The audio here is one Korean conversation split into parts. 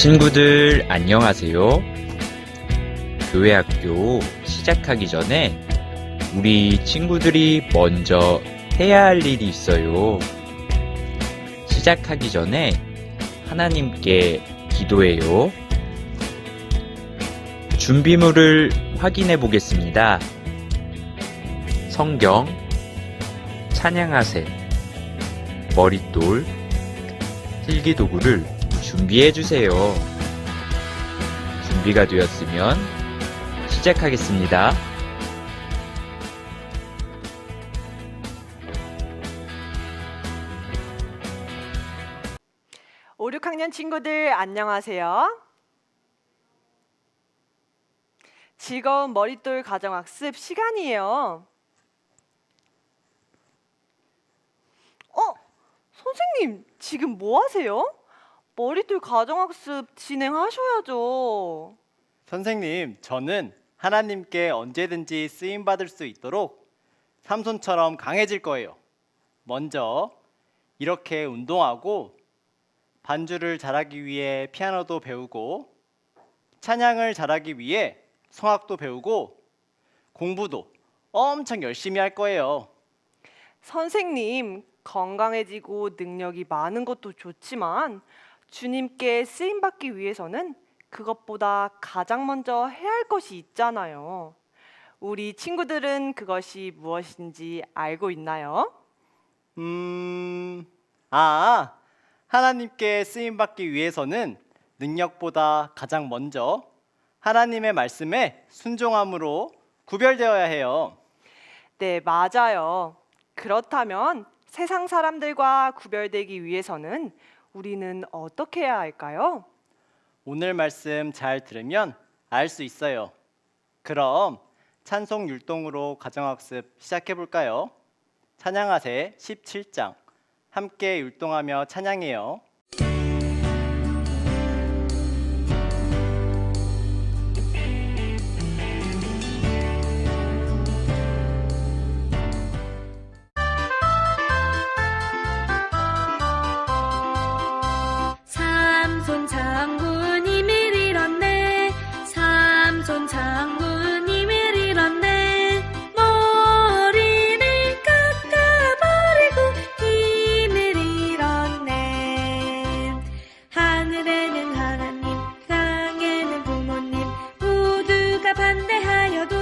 친구들 안녕하세요. 교회학교 시작하기 전에 우리 친구들이 먼저 해야 할 일이 있어요. 시작하기 전에 하나님께 기도해요. 준비물을 확인해 보겠습니다. 성경, 찬양하세, 머릿돌, 필기도구를 준비해 주세요. 준비가 되었으면 시작하겠습니다. 5, 6학년 친구들 안녕하세요. 즐거운 머릿돌 가정학습 시간이에요. 선생님, 지금 뭐 하세요? 머릿돌 가정학습 진행하셔야죠. 선생님, 저는 하나님께 언제든지 쓰임받을 수 있도록 삼손처럼 강해질 거예요. 먼저 이렇게 운동하고 반주를 잘하기 위해 피아노도 배우고 찬양을 잘하기 위해 성악도 배우고 공부도 엄청 열심히 할 거예요. 선생님, 건강해지고 능력이 많은 것도 좋지만 주님께 쓰임받기 위해서는 그것보다 가장 먼저 해야 할 것이 있잖아요. 우리 친구들은 그것이 무엇인지 알고 있나요? 하나님께 쓰임받기 위해서는 능력보다 가장 먼저 하나님의 말씀에 순종함으로 구별되어야 해요. 네, 맞아요. 그렇다면 세상 사람들과 구별되기 위해서는 우리는 어떻게 해야 할까요? 오늘 말씀 잘 들으면 알 수 있어요. 그럼 찬송 율동으로 가정학습 시작해 볼까요? 찬양하세 17장 함께 율동하며 찬양해요. 삼손 장군 힘을 잃었네. 삼손 장군 힘을 잃었네. 머리를 깎아버리고 힘을 잃었네. 하늘에는 하나님, 땅에는 부모님, 모두가 반대하여도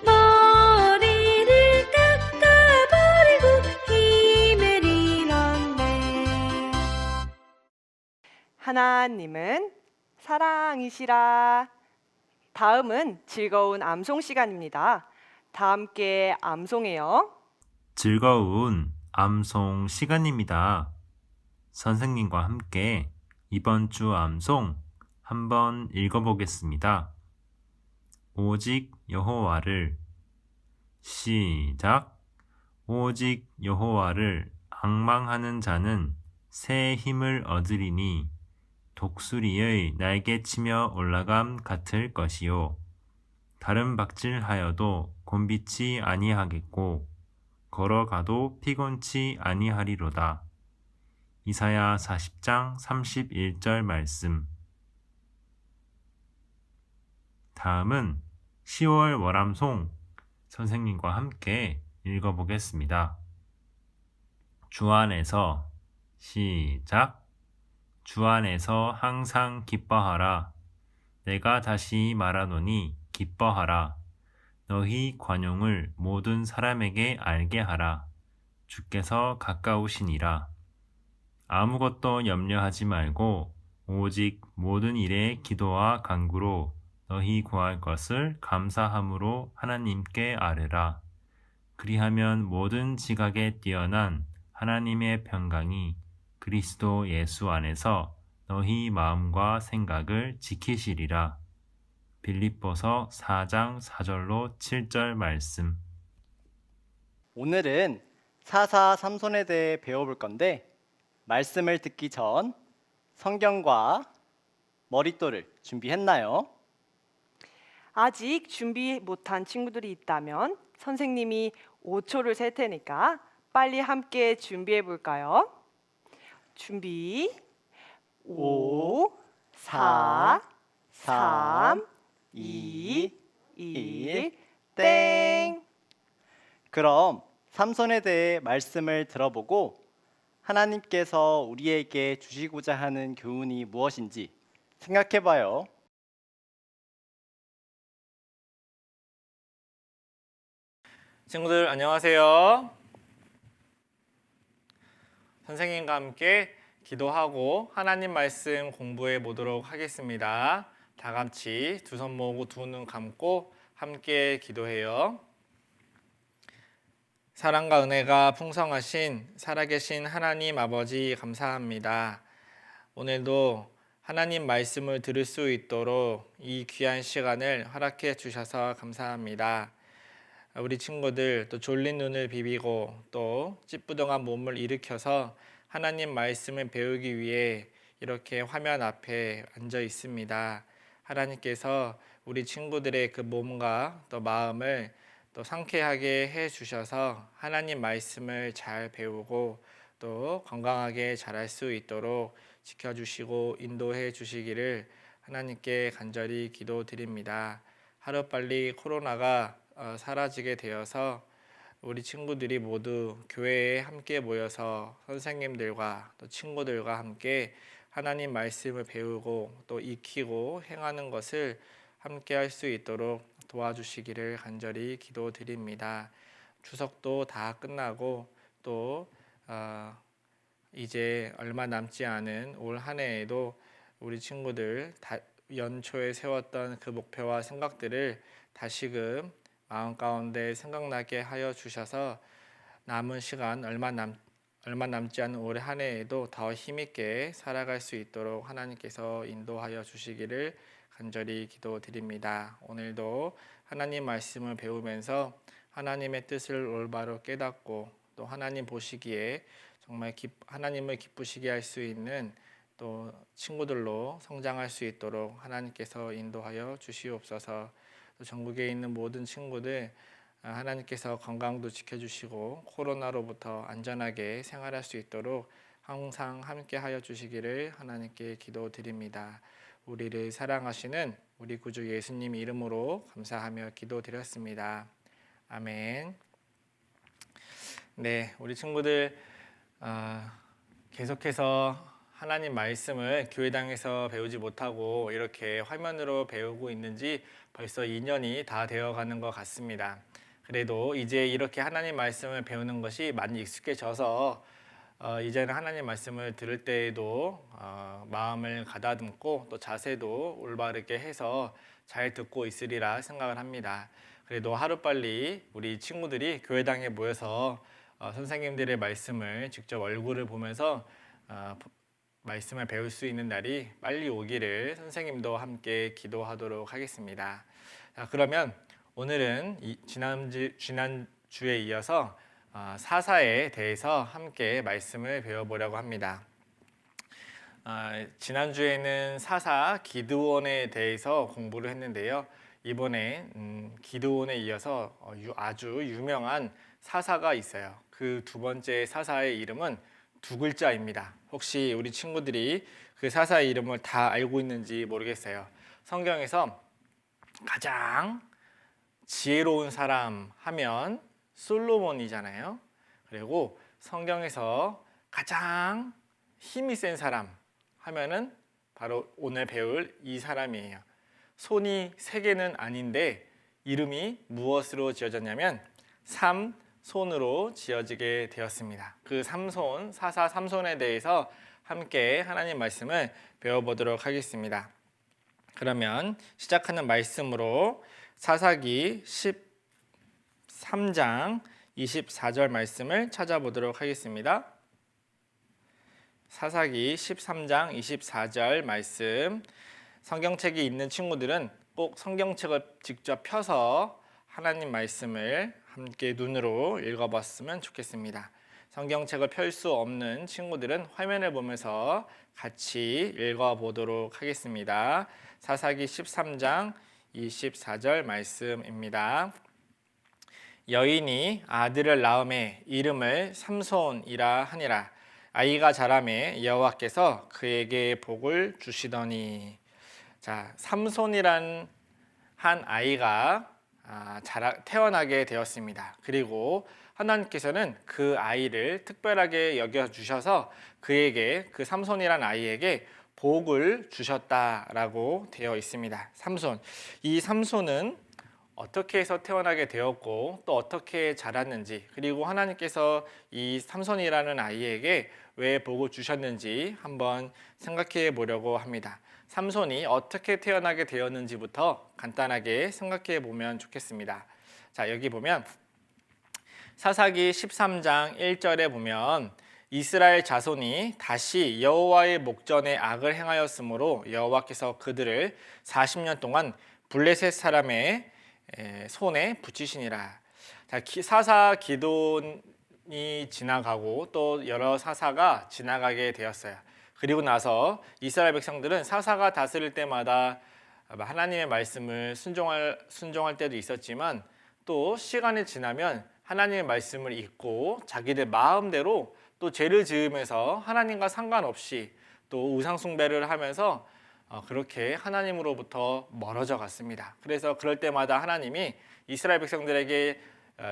머리를 깎아버리고 힘을 잃었네. 하나님은 사랑이시라. 다음은 즐거운 암송 시간입니다. 다 함께 암송해요. 즐거운 암송 시간입니다. 선생님과 함께 이번 주 암송 한번 읽어보겠습니다. 오직 여호와를. 시작. 오직 여호와를 앙망하는 자는 새 힘을 얻으리니 독수리의 날개치며 올라감 같을 것이요. 다른 박질하여도 곤비치 아니하겠고 걸어가도 피곤치 아니하리로다. 이사야 40장 31절 말씀. 다음은 10월 월암송 선생님과 함께 읽어보겠습니다. 주 안에서. 시작. 주 안에서 항상 기뻐하라. 내가 다시 말하노니 기뻐하라. 너희 관용을 모든 사람에게 알게 하라. 주께서 가까우시니라. 아무것도 염려하지 말고 오직 모든 일에 기도와 간구로 너희 구할 것을 감사함으로 하나님께 아뢰라. 그리하면 모든 지각에 뛰어난 하나님의 평강이 그리스도 예수 안에서 너희 마음과 생각을 지키시리라. 빌립보서 4장 4절로 7절 말씀. 오늘은 사사 삼손에 대해 배워볼 건데 말씀을 듣기 전 성경과 머릿돌을 준비했나요? 아직 준비 못한 친구들이 있다면 선생님이 5초를 셀 테니까 빨리 함께 준비해 볼까요? 준비 5, 4, 3, 2, 1, 땡. 그럼 삼손에 대해 말씀을 들어보고 하나님께서 우리에게 주시고자 하는 교훈이 무엇인지 생각해 봐요. 친구들 안녕하세요. 선생님과 함께 기도하고 하나님 말씀 공부해 보도록 하겠습니다. 다 같이 두 손 모으고 두 눈 감고 함께 기도해요. 사랑과 은혜가 풍성하신 살아계신 하나님 아버지 감사합니다. 오늘도 하나님 말씀을 들을 수 있도록 이 귀한 시간을 허락해 주셔서 감사합니다. 우리 친구들 또 졸린 눈을 비비고 또 찌뿌둥한 몸을 일으켜서 하나님 말씀을 배우기 위해 이렇게 화면 앞에 앉아 있습니다. 하나님께서 우리 친구들의 그 몸과 또 마음을 또 상쾌하게 해 주셔서 하나님 말씀을 잘 배우고 또 건강하게 자랄 수 있도록 지켜주시고 인도해 주시기를 하나님께 간절히 기도드립니다. 하루빨리 코로나가 사라지게 되어서 우리 친구들이 모두 교회에 함께 모여서 선생님들과 또 친구들과 함께 하나님 말씀을 배우고 또 익히고 행하는 것을 함께 할 수 있도록 도와주시기를 간절히 기도드립니다. 추석도 다 끝나고 또 이제 얼마 남지 않은 올 한 해에도 우리 친구들 연초에 세웠던 그 목표와 생각들을 다시금 마음 가운데 생각나게 하여 주셔서 남은 시간 얼마 남지 않은 올해 한 해에도 더 힘있게 살아갈 수 있도록 하나님께서 인도하여 주시기를 간절히 기도드립니다. 오늘도 하나님 말씀을 배우면서 하나님의 뜻을 올바로 깨닫고 또 하나님 보시기에 정말 하나님을 기쁘시게 할 수 있는 또 친구들로 성장할 수 있도록 하나님께서 인도하여 주시옵소서. 전국에 있는 모든 친구들 하나님께서 건강도 지켜주시고 코로나로부터 안전하게 생활할 수 있도록 항상 함께 하여 주시기를 하나님께 기도드립니다. 우리를 사랑하시는 우리 구주 예수님 이름으로 감사하며 기도드렸습니다. 아멘. 네, 우리 친구들 계속해서 하나님 말씀을 교회당에서 배우지 못하고 이렇게 화면으로 배우고 있는지 벌써 2년이 다 되어가는 것 같습니다. 그래도 이제 이렇게 하나님 말씀을 배우는 것이 많이 익숙해져서 이제는 하나님 말씀을 들을 때에도 마음을 가다듬고 또 자세도 올바르게 해서 잘 듣고 있으리라 생각을 합니다. 그래도 하루빨리 우리 친구들이 교회당에 모여서 선생님들의 말씀을 직접 얼굴을 보면서 말씀을 배울 수 있는 날이 빨리 오기를 선생님도 함께 기도하도록 하겠습니다. 자, 그러면 오늘은 지난주에 이어서 사사에 대해서 함께 말씀을 배워보려고 합니다. 지난주에는 사사 기드온에 대해서 공부를 했는데요. 이번에 기드온에 이어서 아주 유명한 사사가 있어요. 그 두 번째 사사의 이름은 두 글자입니다. 혹시 우리 친구들이 그 사사의 이름을 다 알고 있는지 모르겠어요. 성경에서 가장 지혜로운 사람 하면 솔로몬이잖아요. 그리고 성경에서 가장 힘이 센 사람 하면은 바로 오늘 배울 이 사람이에요. 손이 세 개는 아닌데 이름이 무엇으로 지어졌냐면 삼손으로 지어지게 되었습니다. 그 삼손, 사사 삼손에 대해서 함께 하나님 말씀을 배워보도록 하겠습니다. 그러면 시작하는 말씀으로 사사기 13장 24절 말씀을 찾아보도록 하겠습니다. 사사기 13장 24절 말씀, 성경책이 있는 친구들은 꼭 성경책을 직접 펴서 하나님 말씀을 함께 눈으로 읽어봤으면 좋겠습니다. 성경책을 펼 수 없는 친구들은 화면을 보면서 같이 읽어보도록 하겠습니다. 사사기 13장 24절 말씀입니다. 여인이 아들을 낳음에 이름을 삼손이라 하니라. 아이가 자라매 여호와께서 그에게 복을 주시더니. 자, 삼손이란 한 아이가 태어나게 되었습니다. 그리고 하나님께서는 그 아이를 특별하게 여겨 주셔서 그에게, 그 삼손이란 아이에게 복을 주셨다라고 되어 있습니다. 삼손. 이 삼손은 어떻게 해서 태어나게 되었고 또 어떻게 자랐는지, 그리고 하나님께서 이 삼손이라는 아이에게 왜 복을 주셨는지 한번 생각해 보려고 합니다. 삼손이 어떻게 태어나게 되었는지부터 간단하게 생각해 보면 좋겠습니다. 자, 여기 보면 사사기 13장 1절에 보면 이스라엘 자손이 다시 여호와의 목전에 악을 행하였으므로 여호와께서 그들을 40년 동안 블레셋 사람의 손에 붙이시니라. 자, 사사 기돈이 지나가고 또 여러 사사가 지나가게 되었어요. 그리고 나서 이스라엘 백성들은 사사가 다스릴 때마다 하나님의 말씀을 순종할 때도 있었지만 또 시간이 지나면 하나님의 말씀을 잊고 자기들 마음대로 또 죄를 지으면서 하나님과 상관없이 또 우상 숭배를 하면서 그렇게 하나님으로부터 멀어져 갔습니다. 그래서 그럴 때마다 하나님이 이스라엘 백성들에게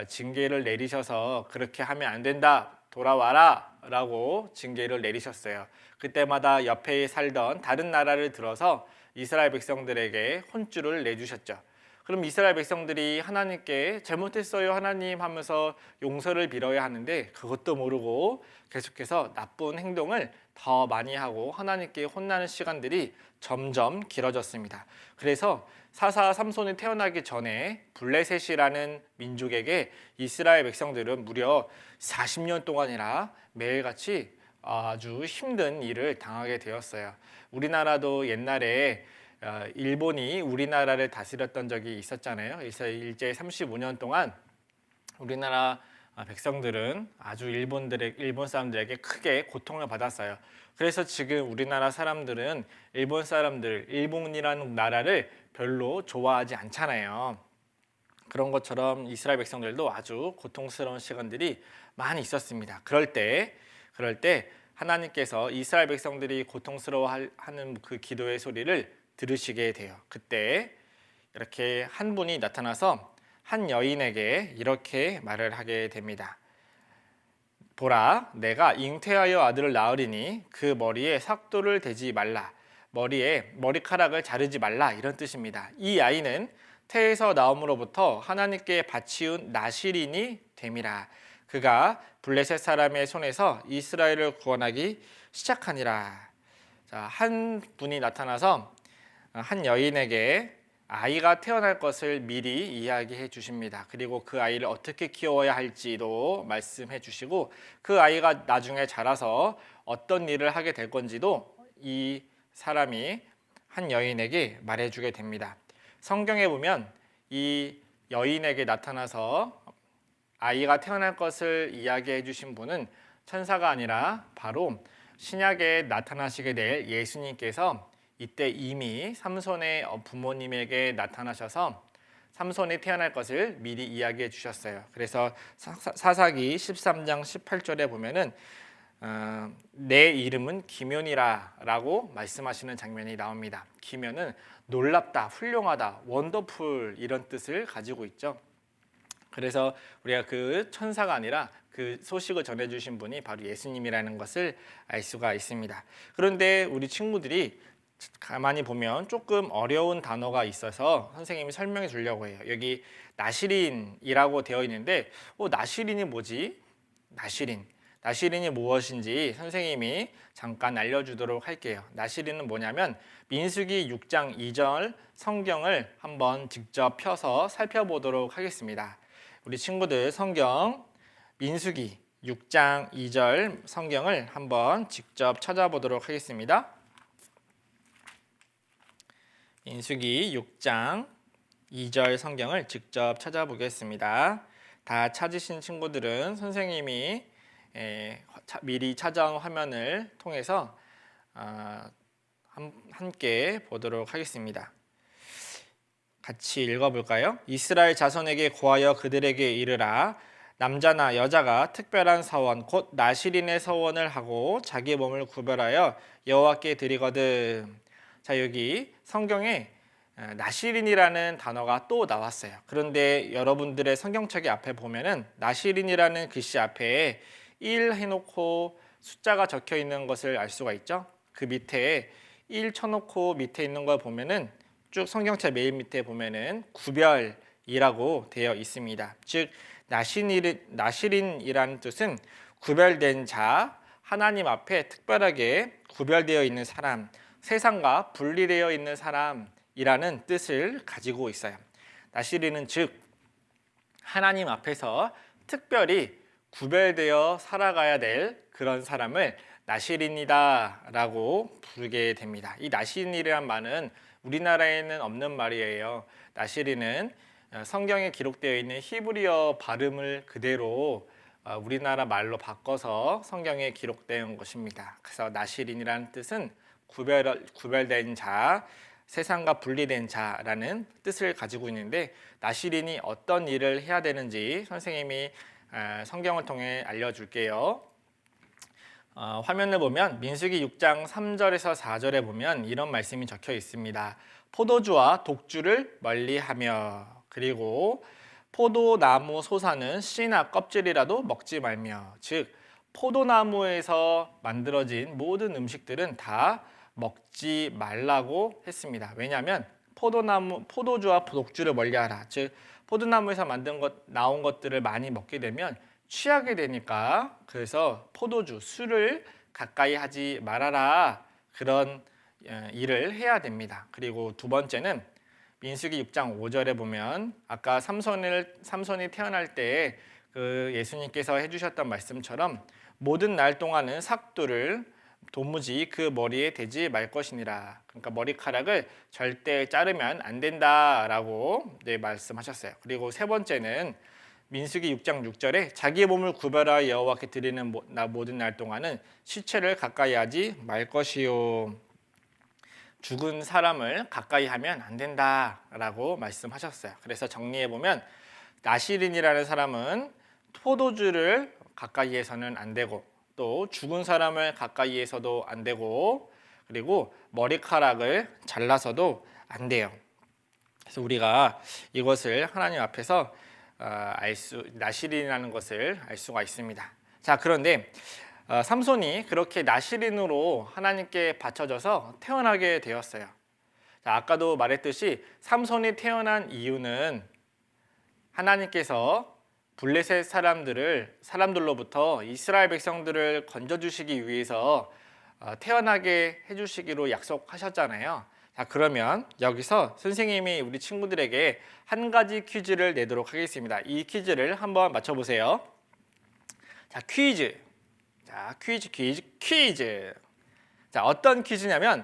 징계를 내리셔서 그렇게 하면 안 된다, 돌아와라 라고 징계를 내리셨어요. 그때마다 옆에 살던 다른 나라를 들어서 이스라엘 백성들에게 혼쭐을 내주셨죠. 그럼 이스라엘 백성들이 하나님께 잘못했어요 하나님 하면서 용서를 빌어야 하는데 그것도 모르고 계속해서 나쁜 행동을 더 많이 하고 하나님께 혼나는 시간들이 점점 길어졌습니다. 그래서 사사 삼손이 태어나기 전에 블레셋이라는 민족에게 이스라엘 백성들은 무려 40년 동안이나 매일같이 아주 힘든 일을 당하게 되었어요. 우리나라도 옛날에 일본이 우리나라를 다스렸던 적이 있었잖아요. 그래서 일제 35년 동안 우리나라 백성들은 아주 일본 사람들에게 크게 고통을 받았어요. 그래서 지금 우리나라 사람들은 일본이라는 나라를 별로 좋아하지 않잖아요. 그런 것처럼 이스라엘 백성들도 아주 고통스러운 시간들이 많이 있었습니다. 그럴 때 하나님께서 이스라엘 백성들이 고통스러워하는 그 기도의 소리를 들으시게 돼요. 그때 이렇게 한 분이 나타나서 한 여인에게 이렇게 말을 하게 됩니다. 보라, 내가 잉태하여 아들을 낳으리니 그 머리에 삭도를 대지 말라, 머리에 머리카락을 자르지 말라, 이런 뜻입니다. 이 아이는 태에서 나옴으로부터 하나님께 바치운 나실인이 됨이라. 그가 블레셋 사람의 손에서 이스라엘을 구원하기 시작하니라. 자, 한 분이 나타나서 한 여인에게 아이가 태어날 것을 미리 이야기해 주십니다. 그리고 그 아이를 어떻게 키워야 할지도 말씀해 주시고 그 아이가 나중에 자라서 어떤 일을 하게 될 건지도 이 사람이 한 여인에게 말해 주게 됩니다. 성경에 보면 이 여인에게 나타나서 아이가 태어날 것을 이야기해 주신 분은 천사가 아니라 바로 신약에 나타나시게 될 예수님께서 이때 이미 삼손의 부모님에게 나타나셔서 삼손이 태어날 것을 미리 이야기해 주셨어요. 그래서 사사기 13장 18절에 보면은 내 이름은 기면이라 라고 말씀하시는 장면이 나옵니다. 기면은 놀랍다, 훌륭하다, 원더풀 이런 뜻을 가지고 있죠. 그래서 우리가 그 천사가 아니라 그 소식을 전해주신 분이 바로 예수님이라는 것을 알 수가 있습니다. 그런데 우리 친구들이 가만히 보면 조금 어려운 단어가 있어서 선생님이 설명해 주려고 해요. 여기 나실인이라고 되어 있는데 나실인이 뭐지? 나실인이 무엇인지 선생님이 잠깐 알려주도록 할게요. 나실인은 뭐냐면 민수기 6장 2절 성경을 한번 직접 펴서 살펴보도록 하겠습니다. 우리 친구들 성경 민수기 6장 2절 성경을 한번 직접 찾아보도록 하겠습니다. 민수기 6장 2절 성경을 직접 찾아보겠습니다. 다 찾으신 친구들은 선생님이 미리 찾아온 화면을 통해서 함께 보도록 하겠습니다. 같이 읽어볼까요? 이스라엘 자손에게 고하여 그들에게 이르라. 남자나 여자가 특별한 서원 곧 나실인의 서원을 하고 자기 몸을 구별하여 여호와께 드리거든. 자, 여기 성경에 나실인이라는 단어가 또 나왔어요. 그런데 여러분들의 성경책의 앞에 보면은 나실인이라는 글씨 앞에 1 해놓고 숫자가 적혀 있는 것을 알 수가 있죠. 그 밑에 1 쳐놓고 밑에 있는 걸 보면은 쭉 성경책 맨 밑에 보면은 구별이라고 되어 있습니다. 즉 나실인이라는 뜻은 구별된 자, 하나님 앞에 특별하게 구별되어 있는 사람, 세상과 분리되어 있는 사람이라는 뜻을 가지고 있어요. 나실인은 즉 하나님 앞에서 특별히 구별되어 살아가야 될 그런 사람을 나실인이다라고 부르게 됩니다. 이 나실인이란 말은 우리나라에는 없는 말이에요. 나실인은 성경에 기록되어 있는 히브리어 발음을 그대로 우리나라 말로 바꿔서 성경에 기록된 것입니다. 그래서 나실인이라는 뜻은 구별된 자, 세상과 분리된 자라는 뜻을 가지고 있는데 나실인이 어떤 일을 해야 되는지 선생님이 성경을 통해 알려줄게요. 화면을 보면 민수기 6장 3절에서 4절에 보면 이런 말씀이 적혀 있습니다. 포도주와 독주를 멀리하며 그리고 포도나무 소사는 씨나 껍질이라도 먹지 말며 즉 포도나무에서 만들어진 모든 음식들은 다 먹지 말라고 했습니다. 왜냐하면 포도주와 독주를 멀리하라. 즉 포도나무에서 나온 것들을 많이 먹게 되면 취하게 되니까 그래서 포도주, 술을 가까이 하지 말아라. 그런 일을 해야 됩니다. 그리고 두 번째는 민수기 6장 5절에 보면 아까 삼손이 태어날 때 그 예수님께서 해주셨던 말씀처럼 모든 날 동안은 삭두를 도무지 그 머리에 대지 말 것이니라. 그러니까 머리카락을 절대 자르면 안 된다라고 말씀하셨어요. 그리고 세 번째는 민수기 6장 6절에 자기 몸을 구별하여 여호와께 드리는 모든 날 동안은 시체를 가까이 하지 말 것이요. 죽은 사람을 가까이 하면 안 된다라고 말씀하셨어요. 그래서 정리해 보면 나실인이라는 사람은 포도주를 가까이에서는 안 되고 또 죽은 사람을 가까이에서도 안 되고 그리고 머리카락을 잘라서도 안 돼요. 그래서 우리가 이것을 하나님 앞에서 나실인이라는 것을 알 수가 있습니다. 자, 그런데 삼손이 그렇게 나실인으로 하나님께 바쳐져서 태어나게 되었어요. 자, 아까도 말했듯이 삼손이 태어난 이유는 하나님께서 블레셋 사람들로부터 이스라엘 백성들을 건져주시기 위해서 태어나게 해주시기로 약속하셨잖아요. 자, 그러면 여기서 선생님이 우리 친구들에게 한 가지 퀴즈를 내도록 하겠습니다. 이 퀴즈를 한번 맞춰보세요. 자, 퀴즈. 자, 어떤 퀴즈냐면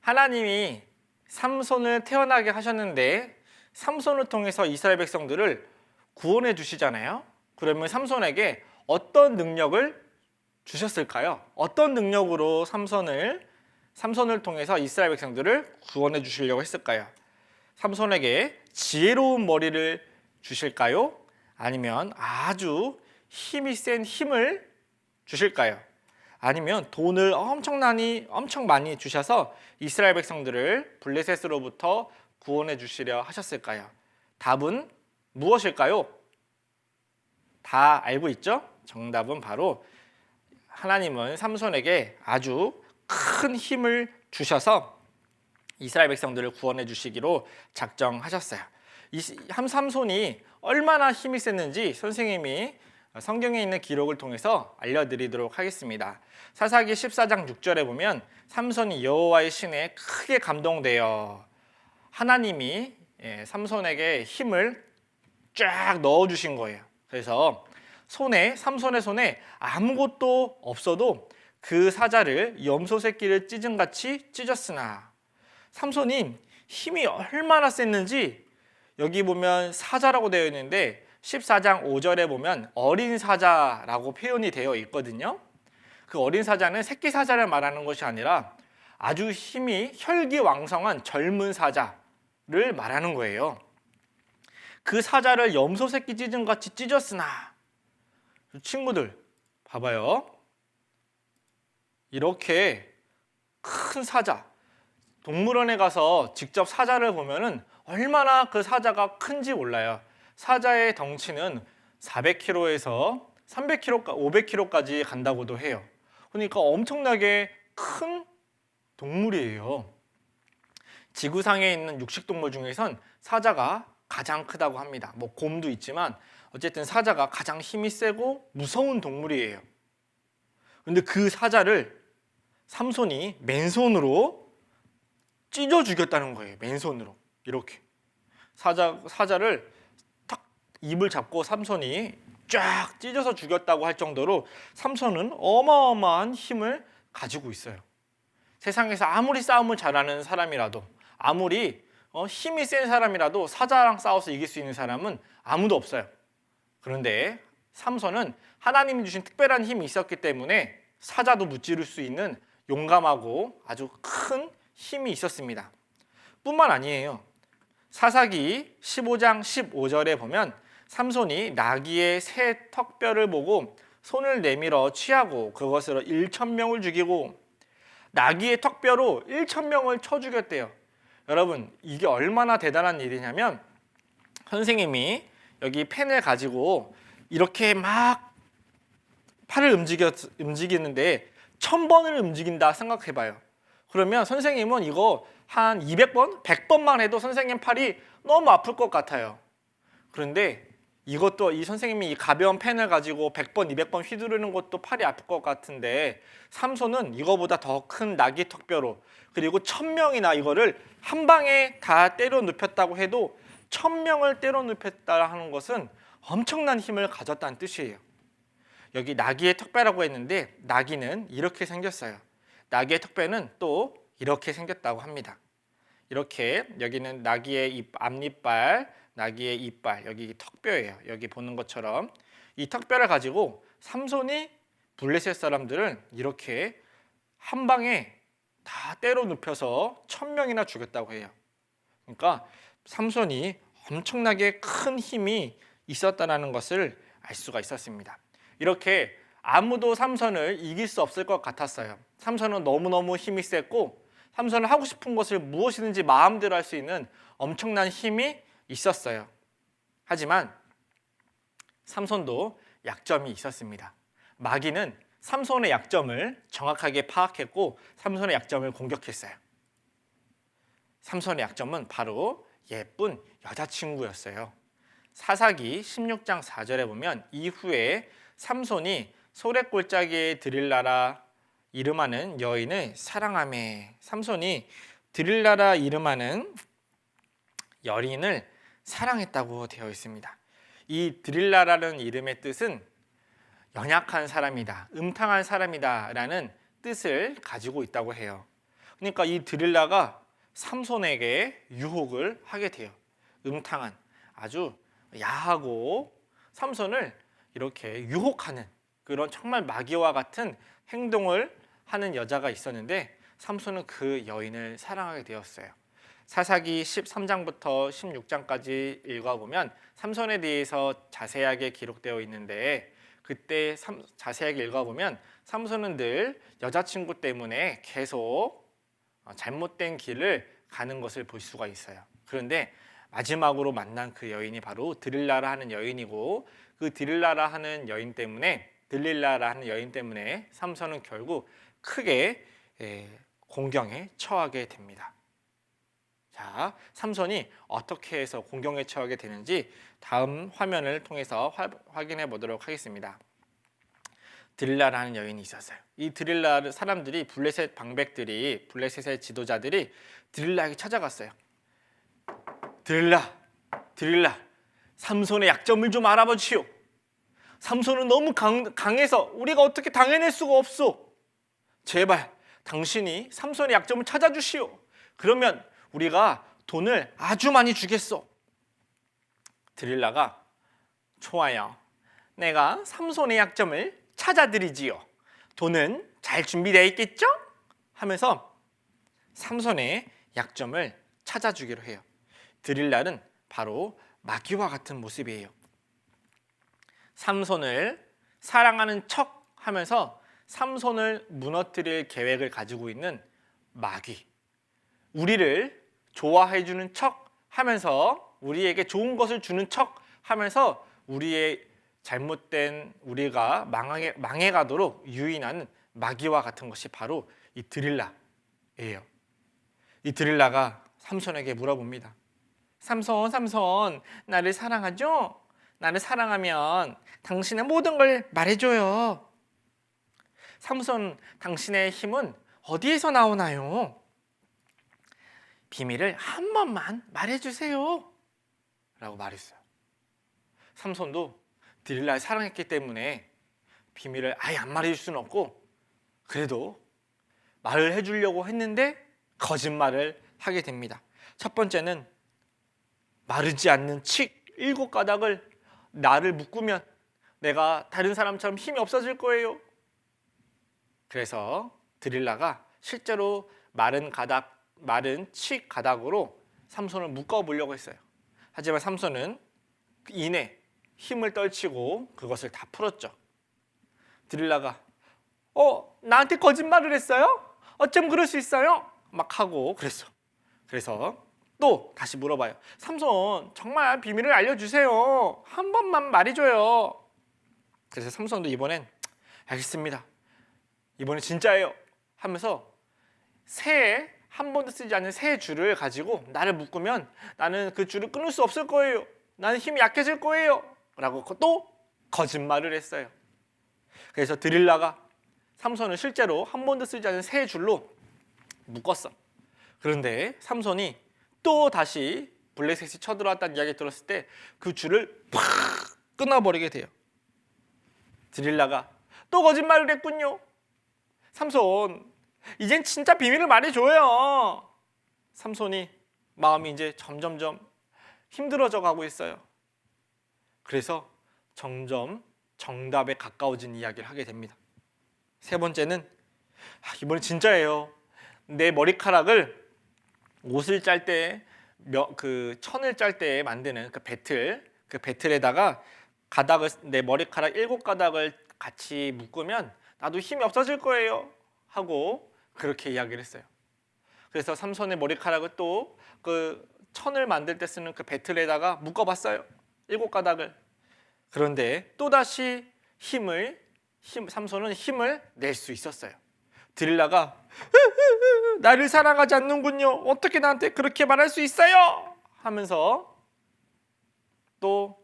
하나님이 삼손을 태어나게 하셨는데 삼손을 통해서 이스라엘 백성들을 구원해 주시잖아요. 그러면 삼손에게 어떤 능력을 주셨을까요? 어떤 능력으로 삼손을 통해서 이스라엘 백성들을 구원해 주시려고 했을까요? 삼손에게 지혜로운 머리를 주실까요? 아니면 아주 힘이 센 힘을 주실까요? 아니면 돈을 엄청 많이 주셔서 이스라엘 백성들을 블레셋으로부터 구원해 주시려 하셨을까요? 답은 무엇일까요? 다 알고 있죠? 정답은 바로 하나님은 삼손에게 아주 큰 힘을 주셔서 이스라엘 백성들을 구원해 주시기로 작정하셨어요. 삼손이 얼마나 힘이 셌는지 선생님이 성경에 있는 기록을 통해서 알려드리도록 하겠습니다. 사사기 14장 6절에 보면 삼손이 여호와의 신에 크게 감동되어 하나님이 삼손에게 힘을 쫙 넣어주신 거예요. 그래서 삼손의 손에 아무것도 없어도 그 사자를 염소 새끼를 찢은같이 찢었으나 삼손이 힘이 얼마나 셌는지 여기 보면 사자라고 되어 있는데 14장 5절에 보면 어린 사자라고 표현이 되어 있거든요. 그 어린 사자는 새끼 사자를 말하는 것이 아니라 아주 힘이 혈기왕성한 젊은 사자를 말하는 거예요. 그 사자를 염소 새끼 찢은같이 찢었으나 친구들 봐봐요. 이렇게 큰 사자, 동물원에 가서 직접 사자를 보면은 얼마나 그 사자가 큰지 몰라요. 사자의 덩치는 400kg에서 300kg, 500kg까지 간다고도 해요. 그러니까 엄청나게 큰 동물이에요. 지구상에 있는 육식동물 중에선 사자가 가장 크다고 합니다. 뭐 곰도 있지만 어쨌든 사자가 가장 힘이 세고 무서운 동물이에요. 근데 그 사자를 삼손이 맨손으로 찢어 죽였다는 거예요. 맨손으로 이렇게 사자를 탁 입을 잡고 삼손이 쫙 찢어서 죽였다고 할 정도로 삼손은 어마어마한 힘을 가지고 있어요. 세상에서 아무리 싸움을 잘하는 사람이라도 아무리 힘이 센 사람이라도 사자랑 싸워서 이길 수 있는 사람은 아무도 없어요. 그런데 삼손은 하나님이 주신 특별한 힘이 있었기 때문에 사자도 무찌를 수 있는 용감하고 아주 큰 힘이 있었습니다. 뿐만 아니에요. 사사기 15장 15절에 보면 삼손이 나귀의 새 턱뼈를 보고 손을 내밀어 취하고 그것으로 1,000명을 죽이고 나귀의 턱뼈로 1,000명을 쳐 죽였대요. 여러분 이게 얼마나 대단한 일이냐면 선생님이 여기 펜을 가지고 이렇게 막 팔을 움직이는데 1000번을 움직인다 생각해봐요. 그러면 선생님은 이거 한 200번, 100번만 해도 선생님 팔이 너무 아플 것 같아요. 그런데 이것도 이 선생님이 이 가벼운 펜을 가지고 100번, 200번 휘두르는 것도 팔이 아플 것 같은데 삼손은 이거보다 더 큰 나귀 턱뼈로 그리고 1000명이나 이거를 한 방에 다 때려 눕혔다고 해도 1000명을 때려 눕혔다 하는 것은 엄청난 힘을 가졌다는 뜻이에요. 여기 나귀의 턱뼈라고 했는데 나귀는 이렇게 생겼어요. 나귀의 턱뼈는 또 이렇게 생겼다고 합니다. 이렇게 여기는 나귀의 앞니빨, 나귀의 이빨, 여기 턱뼈예요. 여기 보는 것처럼 이 턱뼈를 가지고 삼손이 블레셋 사람들을 이렇게 한 방에 다 때려 눕혀서 1000명이나 죽였다고 해요. 그러니까 삼손이 엄청나게 큰 힘이 있었다는 것을 알 수가 있었습니다. 이렇게 아무도 삼손을 이길 수 없을 것 같았어요. 삼손은 너무너무 힘이 셌고 삼손은 하고 싶은 것을 무엇이든지 마음대로 할 수 있는 엄청난 힘이 있었어요. 하지만 삼손도 약점이 있었습니다. 마귀는 삼손의 약점을 정확하게 파악했고 삼손의 약점을 공격했어요. 삼손의 약점은 바로 예쁜 여자친구였어요. 사사기 16장 4절에 보면 이후에 삼손이 소래골짜기에 드릴라라 이름하는 여인을 사랑하매 삼손이 드릴라라 이름하는 여인을 사랑했다고 되어 있습니다. 이 드릴라라는 이름의 뜻은 연약한 사람이다, 음탕한 사람이다 라는 뜻을 가지고 있다고 해요. 그러니까 이 드릴라가 삼손에게 유혹을 하게 돼요. 음탕한 아주 야하고 삼손을 이렇게 유혹하는 그런 정말 마귀와 같은 행동을 하는 여자가 있었는데 삼손은 그 여인을 사랑하게 되었어요. 사사기 13장부터 16장까지 읽어보면 삼손에 대해서 자세하게 기록되어 있는데 그때 자세하게 읽어보면 삼손은 늘 여자친구 때문에 계속 잘못된 길을 가는 것을 볼 수가 있어요. 그런데 마지막으로 만난 그 여인이 바로 드릴라라 하는 여인이고 그 드릴라라 하는 여인 때문에 삼손은 결국 크게 공경에 처하게 됩니다. 자, 삼손이 어떻게 해서 공경에 처하게 되는지 다음 화면을 통해서 확인해 보도록 하겠습니다. 드릴라라는 여인이 있었어요. 이 드릴라 사람들이 블레셋 방백들이 블레셋의 지도자들이 드릴라에게 찾아갔어요. 드릴라, 삼손의 약점을 좀 알아보시오. 삼손은 너무 강해서 우리가 어떻게 당해낼 수가 없소. 제발 당신이 삼손의 약점을 찾아주시오. 그러면 우리가 돈을 아주 많이 주겠소. 드릴라가 좋아요. 내가 삼손의 약점을 찾아드리지요. 돈은 잘 준비되어 있겠죠? 하면서 삼손의 약점을 찾아주기로 해요. 드릴라는 바로 마귀와 같은 모습이에요. 삼손을 사랑하는 척 하면서 삼손을 무너뜨릴 계획을 가지고 있는 마귀, 우리를 좋아해 주는 척 하면서 우리에게 좋은 것을 주는 척 하면서 우리의 잘못된 우리가 망해 가도록 유인하는 마귀와 같은 것이 바로 이 드릴라예요. 이 드릴라가 삼손에게 물어봅니다. 삼손, 나를 사랑하죠? 나를 사랑하면 당신의 모든 걸 말해줘요. 삼손, 당신의 힘은 어디에서 나오나요? 비밀을 한 번만 말해주세요. 라고 말했어요. 삼손도 드릴라를 사랑했기 때문에 비밀을 아예 안 말해줄 수는 없고 그래도 말을 해주려고 했는데 거짓말을 하게 됩니다. 첫 번째는 마르지 않는 칡 7가닥을 나를 묶으면 내가 다른 사람처럼 힘이 없어질 거예요. 그래서 드릴라가 실제로 마른 칡 가닥으로 삼손을 묶어보려고 했어요. 하지만 삼손은 이내 힘을 떨치고 그것을 다 풀었죠. 드릴라가 나한테 거짓말을 했어요? 어쩜 그럴 수 있어요? 막 하고 그랬어. 그래서 또 다시 물어봐요. 삼손, 정말 비밀을 알려주세요. 한 번만 말해줘요. 그래서 삼손도 이번엔 알겠습니다. 이번엔 진짜예요. 하면서 새에 한 번도 쓰지 않는 새 줄을 가지고 나를 묶으면 나는 그 줄을 끊을 수 없을 거예요. 나는 힘이 약해질 거예요. 라고 또 거짓말을 했어요. 그래서 드릴라가 삼손을 실제로 한 번도 쓰지 않은 새 줄로 묶었어. 그런데 삼손이 또 다시 블레셋이 쳐들어왔다는 이야기 들었을 때 그 줄을 팍 끊어버리게 돼요. 드릴라가 또 거짓말을 했군요. 삼손, 이젠 진짜 비밀을 말해줘요. 삼손이 마음이 이제 점점점 힘들어져 가고 있어요. 그래서 점점 정답에 가까워진 이야기를 하게 됩니다. 세 번째는 이번엔 진짜예요. 내 머리카락을 옷을 짤 때 그 천을 짤 때 만드는 그 배틀에다가 내 머리카락 7가닥을 같이 묶으면 나도 힘이 없어질 거예요 하고 그렇게 이야기를 했어요. 그래서 삼손의 머리카락을 또 그 천을 만들 때 쓰는 그 배틀에다가 묶어봤어요. 7가닥을. 그런데 또다시 삼손은 힘을 낼 수 있었어요. 드릴라가 나를 사랑하지 않는군요. 어떻게 나한테 그렇게 말할 수 있어요? 하면서 또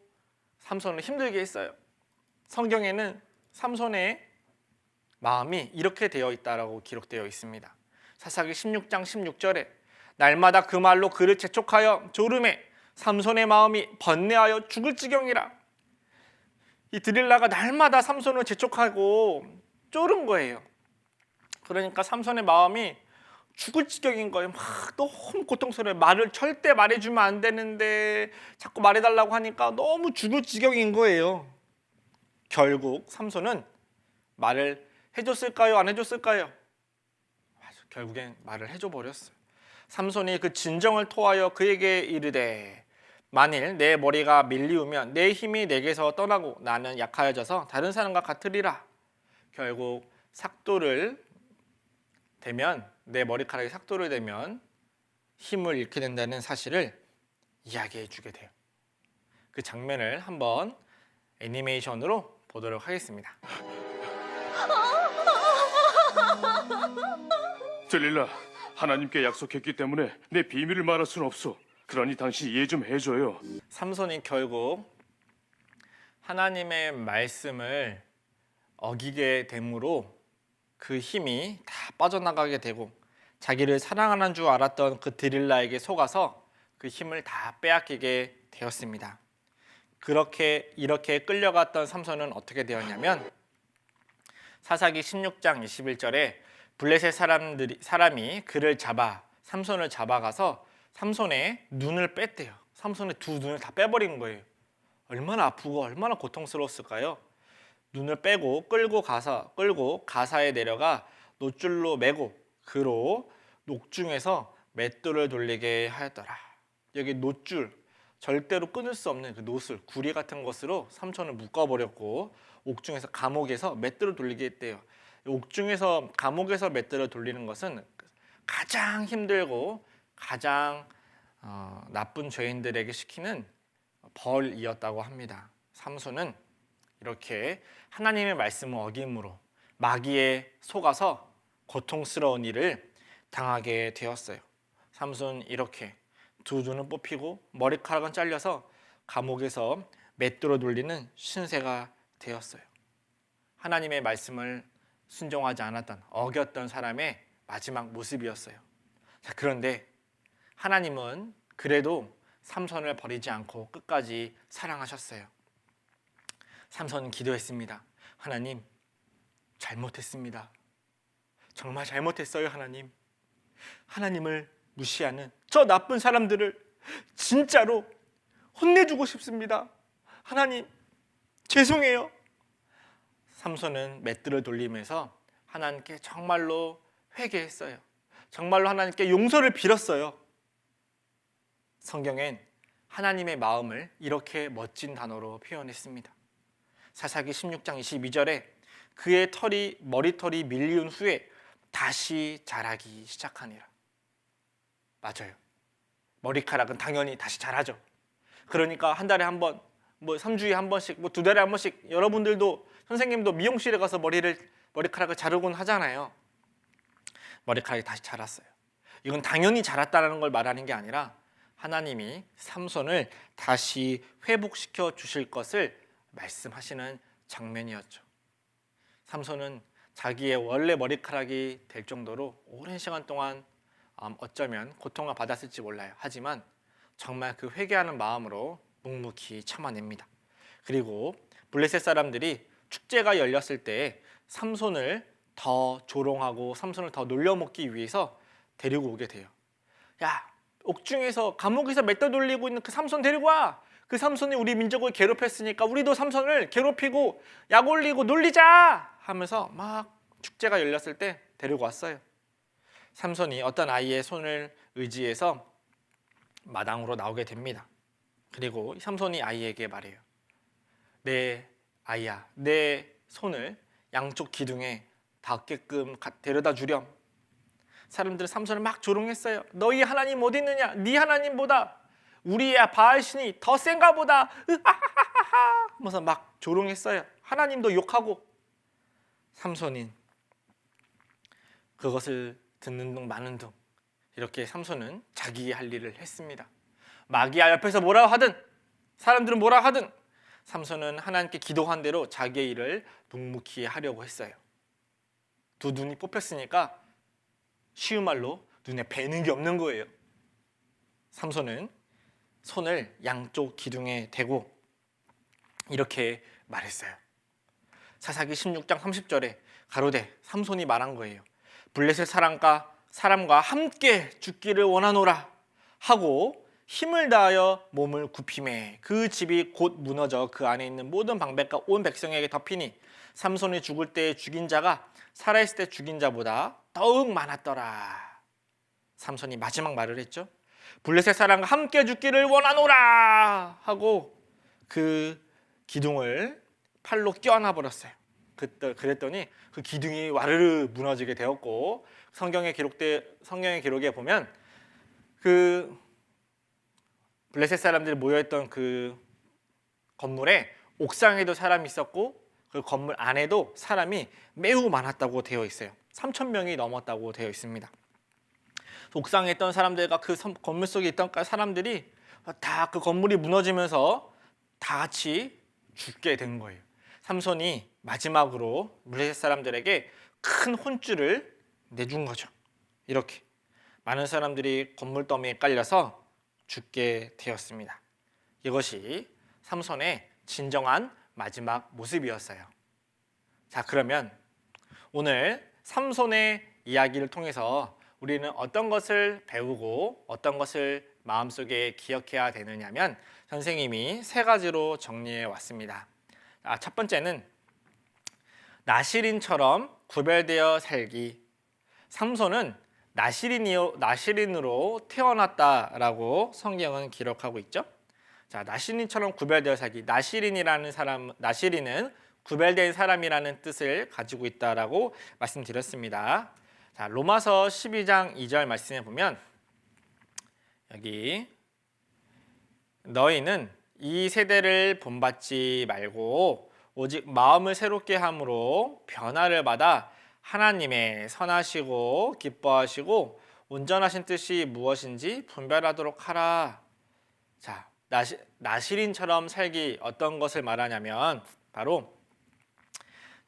삼손을 힘들게 했어요. 성경에는 삼손의 마음이 이렇게 되어 있다라고 기록되어 있습니다. 사사기 16장 16절에 날마다 그 말로 그를 재촉하여 졸음해 삼손의 마음이 번뇌하여 죽을 지경이라. 이 드릴라가 날마다 삼손을 재촉하고 쫄은 거예요. 그러니까 삼손의 마음이 죽을 지경인 거예요. 막 너무 고통스러워요. 말을 절대 말해주면 안 되는데 자꾸 말해달라고 하니까 너무 죽을 지경인 거예요. 결국 삼손은 말을 해줬을까요? 안 해줬을까요? 결국엔 말을 해줘 버렸어요. 삼손이 그 진정을 토하여 그에게 이르되 만일 내 머리가 밀리우면 내 힘이 내게서 떠나고 나는 약하여져서 다른 사람과 같으리라. 결국 내 머리카락이 삭도를 대면 힘을 잃게 된다는 사실을 이야기해 주게 돼요. 그 장면을 한번 애니메이션으로 보도록 하겠습니다. 들릴라, 하나님께 약속했기 때문에 내 비밀을 말할 수는 없어. 그러니 당신 이해 좀 해줘요. 삼손이 결국 하나님의 말씀을 어기게 되므로 그 힘이 다 빠져나가게 되고 자기를 사랑하는 줄 알았던 그 드릴라에게 속아서 그 힘을 다 빼앗기게 되었습니다. 이렇게 끌려갔던 삼손은 어떻게 되었냐면 사사기 16장 21절에 블레셋 사람이 삼손을 잡아가서 삼손의 눈을 뺐대요. 삼손의 두 눈을 다 빼버린 거예요. 얼마나 아프고 얼마나 고통스러웠을까요? 눈을 빼고 끌고 가사에 내려가 노줄로 매고 그로 녹중에서 맷돌을 돌리게 하였더라. 여기 절대로 끊을 수 없는 그 노술, 구리 같은 것으로 삼손을 묶어버렸고 옥중에서 감옥에서 맷들어 돌리게 했대요. 옥중에서 감옥에서 맷들어 돌리는 것은 가장 힘들고 가장 나쁜 죄인들에게 시키는 벌이었다고 합니다. 삼손은 이렇게 하나님의 말씀을 어김으로 마귀에 속아서 고통스러운 일을 당하게 되었어요. 삼손 이렇게 두 눈은 뽑히고 머리카락은 잘려서 감옥에서 맷돌로 돌리는 신세가 되었어요. 하나님의 말씀을 순종하지 않았던, 어겼던 사람의 마지막 모습이었어요. 자, 그런데 하나님은 그래도 삼손을 버리지 않고 끝까지 사랑하셨어요. 삼손은 기도했습니다. 하나님, 잘못했습니다. 정말 잘못했어요, 하나님. 하나님을 무시하는 저 나쁜 사람들을 진짜로 혼내주고 싶습니다. 하나님, 죄송해요. 삼손은 맷들을 돌리면서 하나님께 정말로 회개했어요. 정말로 하나님께 용서를 빌었어요. 성경엔 하나님의 마음을 이렇게 멋진 단어로 표현했습니다. 사사기 16장 22절에 그의 머리털이 밀리운 후에 다시 자라기 시작하니라. 맞아요. 머리카락은 당연히 다시 자라죠. 그러니까 한 달에 한 번, 3주에 한 번씩, 2달에 한 번씩 여러분들도 선생님도 미용실에 가서 머리카락을 자르곤 하잖아요. 머리카락이 다시 자랐어요. 이건 당연히 자랐다는 걸 말하는 게 아니라 하나님이 삼손을 다시 회복시켜 주실 것을 말씀하시는 장면이었죠. 삼손은 자기의 원래 머리카락이 될 정도로 오랜 시간 동안 어쩌면 고통을 받았을지 몰라요. 하지만 정말 그 회개하는 마음으로 묵묵히 참아냅니다. 그리고 블레셋 사람들이 축제가 열렸을 때 삼손을 더 조롱하고 삼손을 더 놀려먹기 위해서 데리고 오게 돼요. 야, 옥중에서 감옥에서 맷돌 돌리고 있는 그 삼손 데리고 와. 그 삼손이 우리 민족을 괴롭혔으니까 우리도 삼손을 괴롭히고 약 올리고 놀리자 하면서 막 축제가 열렸을 때 데리고 왔어요. 삼손이 어떤 아이의 손을 의지해서 마당으로 나오게 됩니다. 그리고 삼손이 아이에게 말해요. 내 아이야, 내 손을 양쪽 기둥에 닿게끔 데려다 주렴. 사람들은 삼손을 막 조롱했어요. 너희 하나님 어디 있느냐? 네 하나님보다 우리의 바알신이 더 센가 보다. 으하하하하 하면서 막 조롱했어요. 하나님도 욕하고. 삼손인 그것을 듣는 둥 마는 둥 이렇게 삼손은 자기의 할 일을 했습니다. 마귀야 옆에서 뭐라 하든 사람들은 뭐라 하든 삼손은 하나님께 기도한 대로 자기의 일을 묵묵히 하려고 했어요. 두 눈이 뽑혔으니까 쉬운 말로 눈에 뵈는 게 없는 거예요. 삼손은 손을 양쪽 기둥에 대고 이렇게 말했어요. 사사기 16장 30절에 가로되 삼손이 말한 거예요. 블레셋 사람과 함께 죽기를 원하노라 하고 힘을 다하여 몸을 굽히매 그 집이 곧 무너져 그 안에 있는 모든 방백과 온 백성에게 덮이니 삼손이 죽을 때 죽인 자가 살아있을 때 죽인 자보다 더욱 많았더라. 삼손이 마지막 말을 했죠. 블레셋 사람과 함께 죽기를 원하노라 하고 그 기둥을 팔로 껴안아 버렸어요. 그랬더니 그 기둥이 와르르 무너지게 되었고 성경의 기록에 보면 그 블레셋 사람들이 모여있던 그 건물에 옥상에도 사람이 있었고 그 건물 안에도 사람이 매우 많았다고 되어 있어요. 3,000명이 넘었다고 되어 있습니다. 옥상에 있던 사람들과 그 건물 속에 있던 사람들이 다 그 건물이 무너지면서 다 같이 죽게 된 거예요. 삼손이 마지막으로 블레셋 사람들에게 큰 혼쭐을 내준 거죠. 이렇게 많은 사람들이 건물 더미에 깔려서 죽게 되었습니다. 이것이 삼손의 진정한 마지막 모습이었어요. 자, 그러면 오늘 삼손의 이야기를 통해서 우리는 어떤 것을 배우고 어떤 것을 마음속에 기억해야 되느냐면 선생님이 3가지로 정리해 왔습니다. 첫 번째는 나시린처럼 구별되어 살기. 삼손은 나시린으로 태어났다라고 성경은 기록하고 있죠. 자, 나시린처럼 구별되어 살기. 나시린은 구별된 사람이라는 뜻을 가지고 있다라고 말씀드렸습니다. 자, 로마서 12장 2절 말씀해 보면 여기 너희는 이 세대를 본받지 말고 오직 마음을 새롭게 함으로 변화를 받아 하나님의 선하시고 기뻐하시고 온전하신 뜻이 무엇인지 분별하도록 하라. 자, 나시린처럼 살기 어떤 것을 말하냐면 바로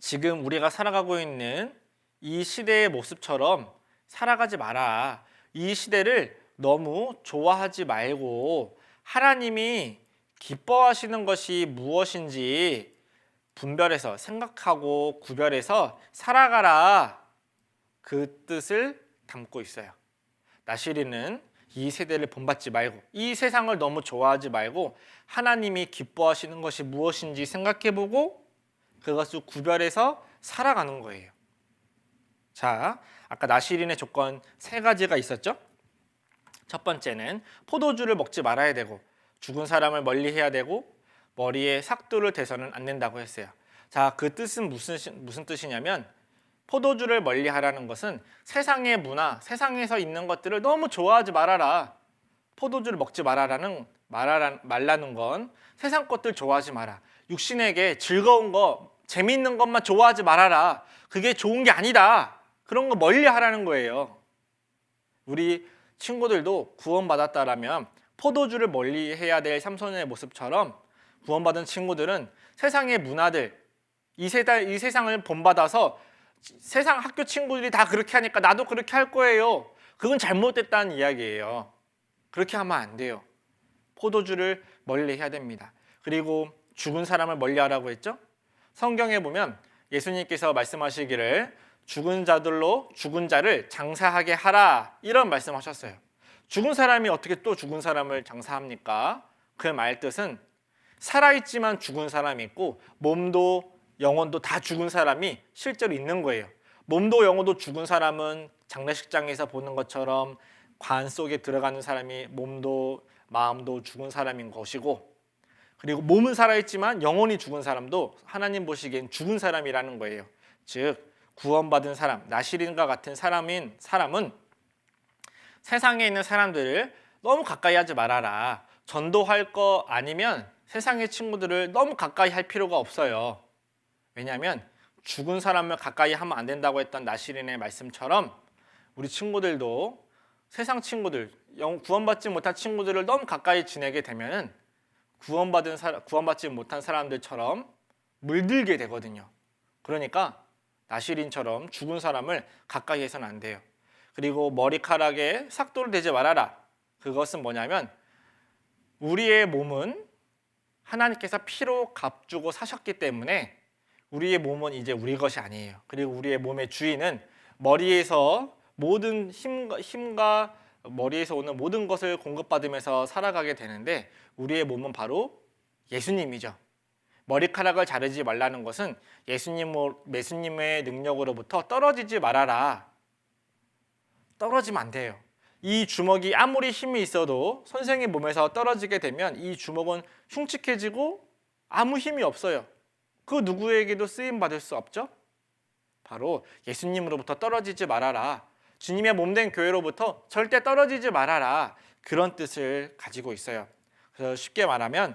지금 우리가 살아가고 있는 이 시대의 모습처럼 살아가지 마라. 이 시대를 너무 좋아하지 말고 하나님이 기뻐하시는 것이 무엇인지 분별해서 생각하고 구별해서 살아가라. 그 뜻을 담고 있어요. 나시린은 이 세대를 본받지 말고 이 세상을 너무 좋아하지 말고 하나님이 기뻐하시는 것이 무엇인지 생각해보고 그것을 구별해서 살아가는 거예요. 자, 아까 나시린의 조건 3가지가 있었죠. 첫 번째는 포도주를 먹지 말아야 되고 죽은 사람을 멀리해야 되고 머리에 삭도를 대서는 안 된다고 했어요. 자, 그 뜻은 무슨 뜻이냐면 포도주를 멀리하라는 것은 세상의 문화, 세상에서 있는 것들을 너무 좋아하지 말아라. 포도주를 먹지 말라는 건 세상 것들 좋아하지 마라. 육신에게 즐거운 거, 재미있는 것만 좋아하지 말아라. 그게 좋은 게 아니다. 그런 거 멀리하라는 거예요. 우리 친구들도 구원받았다라면 포도주를 멀리해야 될 삼손의 모습처럼 구원받은 친구들은 세상의 문화들, 이 세상을 본받아서 세상 학교 친구들이 다 그렇게 하니까 나도 그렇게 할 거예요. 그건 잘못됐다는 이야기예요. 그렇게 하면 안 돼요. 포도주를 멀리해야 됩니다. 그리고 죽은 사람을 멀리하라고 했죠. 성경에 보면 예수님께서 말씀하시기를 죽은 자를 장사하게 하라 이런 말씀하셨어요. 죽은 사람이 어떻게 또 죽은 사람을 장사합니까? 그 말 뜻은 살아있지만 죽은 사람이 있고 몸도 영혼도 다 죽은 사람이 실제로 있는 거예요. 몸도 영혼도 죽은 사람은 장례식장에서 보는 것처럼 관 속에 들어가는 사람이 몸도 마음도 죽은 사람인 것이고, 그리고 몸은 살아있지만 영혼이 죽은 사람도 하나님 보시기엔 죽은 사람이라는 거예요. 즉 구원받은 사람, 나시린과 같은 사람은 세상에 있는 사람들을 너무 가까이 하지 말아라. 전도할 거 아니면 세상의 친구들을 너무 가까이 할 필요가 없어요. 왜냐하면 죽은 사람을 가까이 하면 안 된다고 했던 나시린의 말씀처럼 우리 친구들도 세상 친구들, 구원받지 못한 친구들을 너무 가까이 지내게 되면 구원받지 못한 사람들처럼 물들게 되거든요. 그러니까 나시린처럼 죽은 사람을 가까이 해서는 안 돼요. 그리고 머리카락에 삭도를 대지 말아라. 그것은 뭐냐면 우리의 몸은 하나님께서 피로 값주고 사셨기 때문에 우리의 몸은 이제 우리 것이 아니에요. 그리고 우리의 몸의 주인은 머리에서 모든 힘과 머리에서 오는 모든 것을 공급받으면서 살아가게 되는데 우리의 몸은 바로 예수님이죠. 머리카락을 자르지 말라는 것은 예수님의 능력으로부터 떨어지지 말아라. 떨어지면 안 돼요. 이 주먹이 아무리 힘이 있어도 선생의 몸에서 떨어지게 되면 이 주먹은 흉측해지고 아무 힘이 없어요. 그 누구에게도 쓰임받을 수 없죠. 바로 예수님으로부터 떨어지지 말아라. 주님의 몸된 교회로부터 절대 떨어지지 말아라. 그런 뜻을 가지고 있어요. 그래서 쉽게 말하면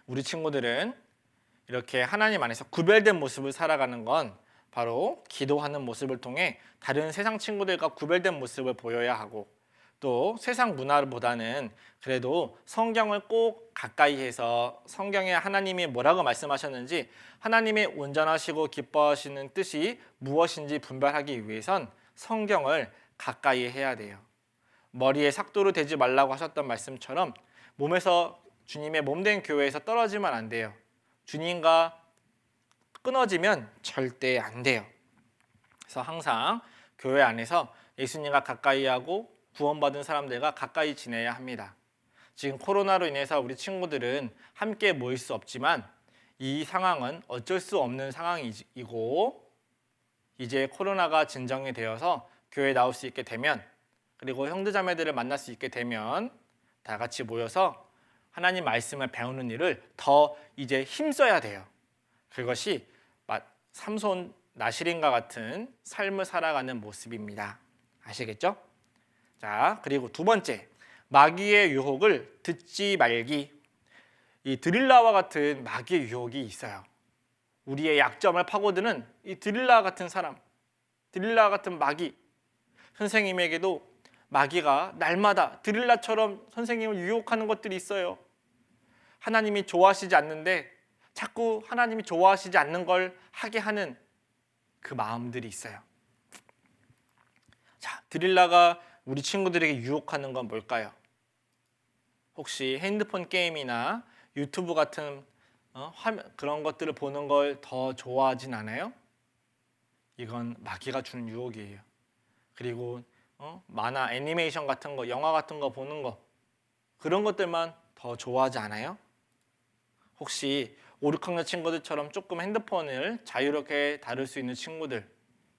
우리 친구들은 이렇게 하나님 안에서 구별된 모습을 살아가는 건 바로 기도하는 모습을 통해 다른 세상 친구들과 구별된 모습을 보여야 하고, 또 세상 문화보다는 그래도 성경을 꼭 가까이 해서 성경에 하나님이 뭐라고 말씀하셨는지, 하나님의 온전하시고 기뻐하시는 뜻이 무엇인지 분별하기 위해선 성경을 가까이 해야 돼요. 머리에 삭도를 대지 말라고 하셨던 말씀처럼 몸에서 주님의 몸된 교회에서 떨어지면 안 돼요. 주님과 끊어지면 절대 안 돼요. 그래서 항상 교회 안에서 예수님과 가까이 하고 구원받은 사람들과 가까이 지내야 합니다. 지금 코로나로 인해서 우리 친구들은 함께 모일 수 없지만 이 상황은 어쩔 수 없는 상황이고, 이제 코로나가 진정이 되어서 교회에 나올 수 있게 되면, 그리고 형제자매들을 만날 수 있게 되면 다 같이 모여서 하나님 말씀을 배우는 일을 더 이제 힘써야 돼요. 그것이 삼손 나시린과 같은 삶을 살아가는 모습입니다. 아시겠죠? 자, 그리고 두 번째, 마귀의 유혹을 듣지 말기. 이 드릴라와 같은 마귀의 유혹이 있어요. 우리의 약점을 파고드는 이 드릴라 같은 사람, 드릴라 같은 마귀. 선생님에게도 마귀가 날마다 드릴라처럼 선생님을 유혹하는 것들이 있어요. 하나님이 좋아하시지 않는데 자꾸 하나님이 좋아하시지 않는 걸 하게 하는 그 마음들이 있어요. 자, 드릴라가 우리 친구들에게 유혹하는 건 뭘까요? 혹시 핸드폰 게임이나 유튜브 같은 그런 것들을 보는 걸 더 좋아하진 않아요? 이건 마귀가 주는 유혹이에요. 그리고 만화, 애니메이션 같은 거, 영화 같은 거 보는 거, 그런 것들만 더 좋아하지 않아요? 혹시 5, 6학년 친구들처럼 조금 핸드폰을 자유롭게 다룰 수 있는 친구들,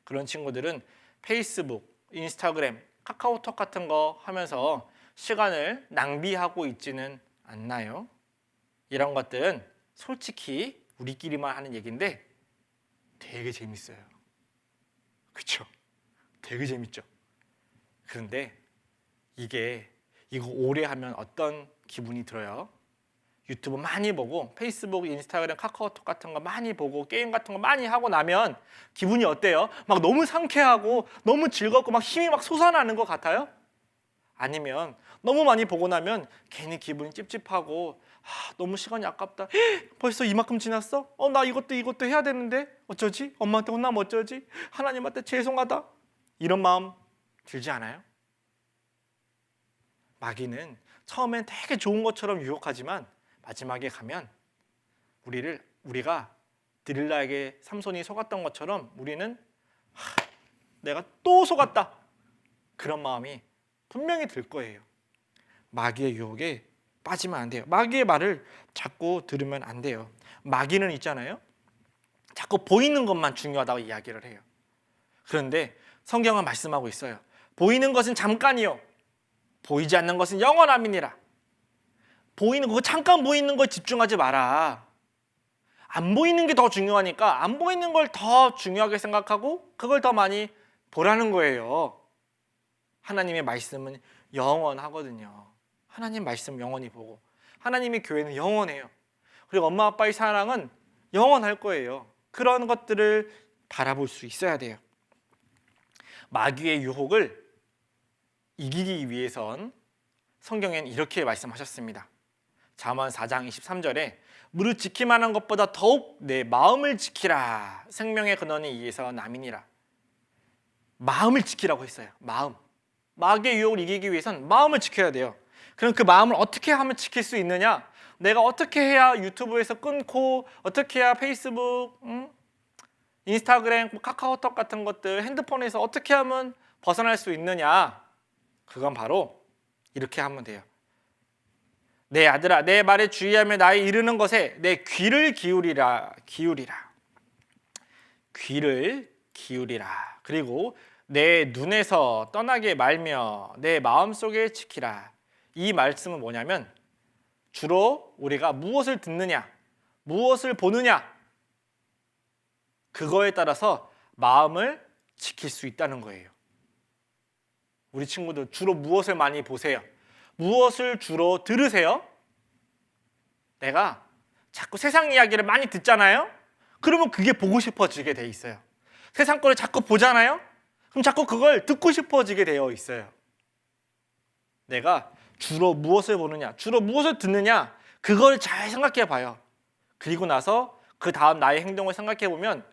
그런 친구들은 페이스북, 인스타그램, 카카오톡 같은 거 하면서 시간을 낭비하고 있지는 않나요? 이런 것들은 솔직히 우리끼리만 하는 얘기인데 되게 재밌어요. 그렇죠? 되게 재밌죠? 그런데 이거 오래 하면 어떤 기분이 들어요? 유튜브 많이 보고 페이스북, 인스타그램, 카카오톡 같은 거 많이 보고 게임 같은 거 많이 하고 나면 기분이 어때요? 막 너무 상쾌하고 너무 즐겁고 막 힘이 막 솟아나는 것 같아요? 아니면 너무 많이 보고 나면 괜히 기분이 찝찝하고 너무 시간이 아깝다. 벌써 이만큼 지났어? 나 이것도 해야 되는데 어쩌지? 엄마한테 혼나면 어쩌지? 하나님한테 죄송하다. 이런 마음 들지 않아요? 마귀는 처음엔 되게 좋은 것처럼 유혹하지만 마지막에 가면 우리가 드릴라에게 삼손이 속았던 것처럼 우리는 내가 또 속았다. 그런 마음이 분명히 들 거예요. 마귀의 유혹에 빠지면 안 돼요. 마귀의 말을 자꾸 들으면 안 돼요. 마귀는 있잖아요. 자꾸 보이는 것만 중요하다고 이야기를 해요. 그런데 성경은 말씀하고 있어요. 보이는 것은 잠깐이요. 보이지 않는 것은 영원함이니라. 보이는 거, 잠깐 보이는 걸 집중하지 마라. 안 보이는 게 더 중요하니까 안 보이는 걸 더 중요하게 생각하고 그걸 더 많이 보라는 거예요. 하나님의 말씀은 영원하거든요. 하나님 말씀 영원히 보고 하나님의 교회는 영원해요. 그리고 엄마 아빠의 사랑은 영원할 거예요. 그런 것들을 바라볼 수 있어야 돼요. 마귀의 유혹을 이기기 위해선 성경엔 이렇게 말씀하셨습니다. 잠언 4장 23절에 무릇 지키만한 것보다 더욱 내 마음을 지키라. 생명의 근원이 이에서 남이니라. 마음을 지키라고 했어요. 마음. 마귀의 유혹을 이기기 위해선 마음을 지켜야 돼요. 그럼 그 마음을 어떻게 하면 지킬 수 있느냐? 내가 어떻게 해야 유튜브에서 끊고 어떻게 해야 페이스북, 인스타그램, 카카오톡 같은 것들 핸드폰에서 어떻게 하면 벗어날 수 있느냐? 그건 바로 이렇게 하면 돼요. 내 아들아, 내 말에 주의하며 나의 이르는 것에 내 귀를 기울이라. 귀를 기울이라. 그리고 내 눈에서 떠나게 말며 내 마음속에 지키라. 이 말씀은 뭐냐면 주로 우리가 무엇을 듣느냐, 무엇을 보느냐, 그거에 따라서 마음을 지킬 수 있다는 거예요. 우리 친구들 주로 무엇을 많이 보세요? 무엇을 주로 들으세요? 내가 자꾸 세상 이야기를 많이 듣잖아요? 그러면 그게 보고 싶어지게 돼 있어요. 세상 거를 자꾸 보잖아요? 그럼 자꾸 그걸 듣고 싶어지게 되어 있어요. 내가 주로 무엇을 보느냐, 주로 무엇을 듣느냐, 그걸 잘 생각해 봐요. 그리고 나서 그 다음 나의 행동을 생각해 보면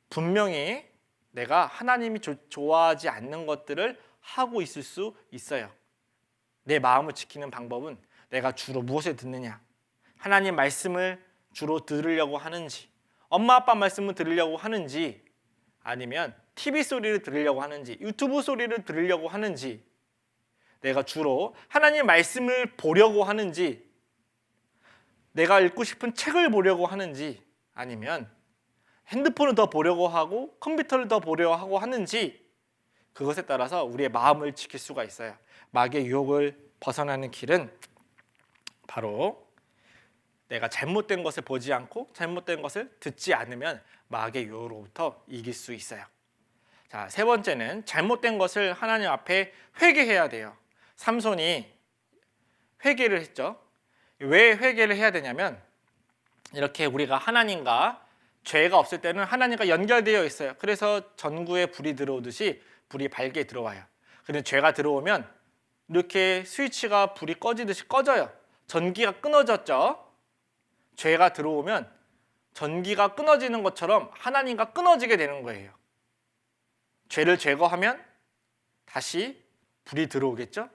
분명히 내가 하나님이 좋아하지 않는 것들을 하고 있을 수 있어요. 내 마음을 지키는 방법은 내가 주로 무엇을 듣느냐, 하나님 말씀을 주로 들으려고 하는지, 엄마 아빠 말씀을 들으려고 하는지, 아니면 TV 소리를 들으려고 하는지, 유튜브 소리를 들으려고 하는지, 내가 주로 하나님 말씀을 보려고 하는지, 내가 읽고 싶은 책을 보려고 하는지, 아니면 핸드폰을 더 보려고 하고 컴퓨터를 더 보려고 하고 하는지, 그것에 따라서 우리의 마음을 지킬 수가 있어요. 마귀의 유혹을 벗어나는 길은 바로 내가 잘못된 것을 보지 않고 잘못된 것을 듣지 않으면 마귀의 유혹으로부터 이길 수 있어요. 자, 세 번째는 잘못된 것을 하나님 앞에 회개해야 돼요. 삼손이 회개를 했죠. 왜 회개를 해야 되냐면 이렇게 우리가 하나님과 죄가 없을 때는 하나님과 연결되어 있어요. 그래서 전구에 불이 들어오듯이 불이 밝게 들어와요. 그런데 죄가 들어오면 이렇게 스위치가 불이 꺼지듯이 꺼져요. 전기가 끊어졌죠. 죄가 들어오면 전기가 끊어지는 것처럼 하나님과 끊어지게 되는 거예요. 죄를 제거하면 다시 불이 들어오겠죠.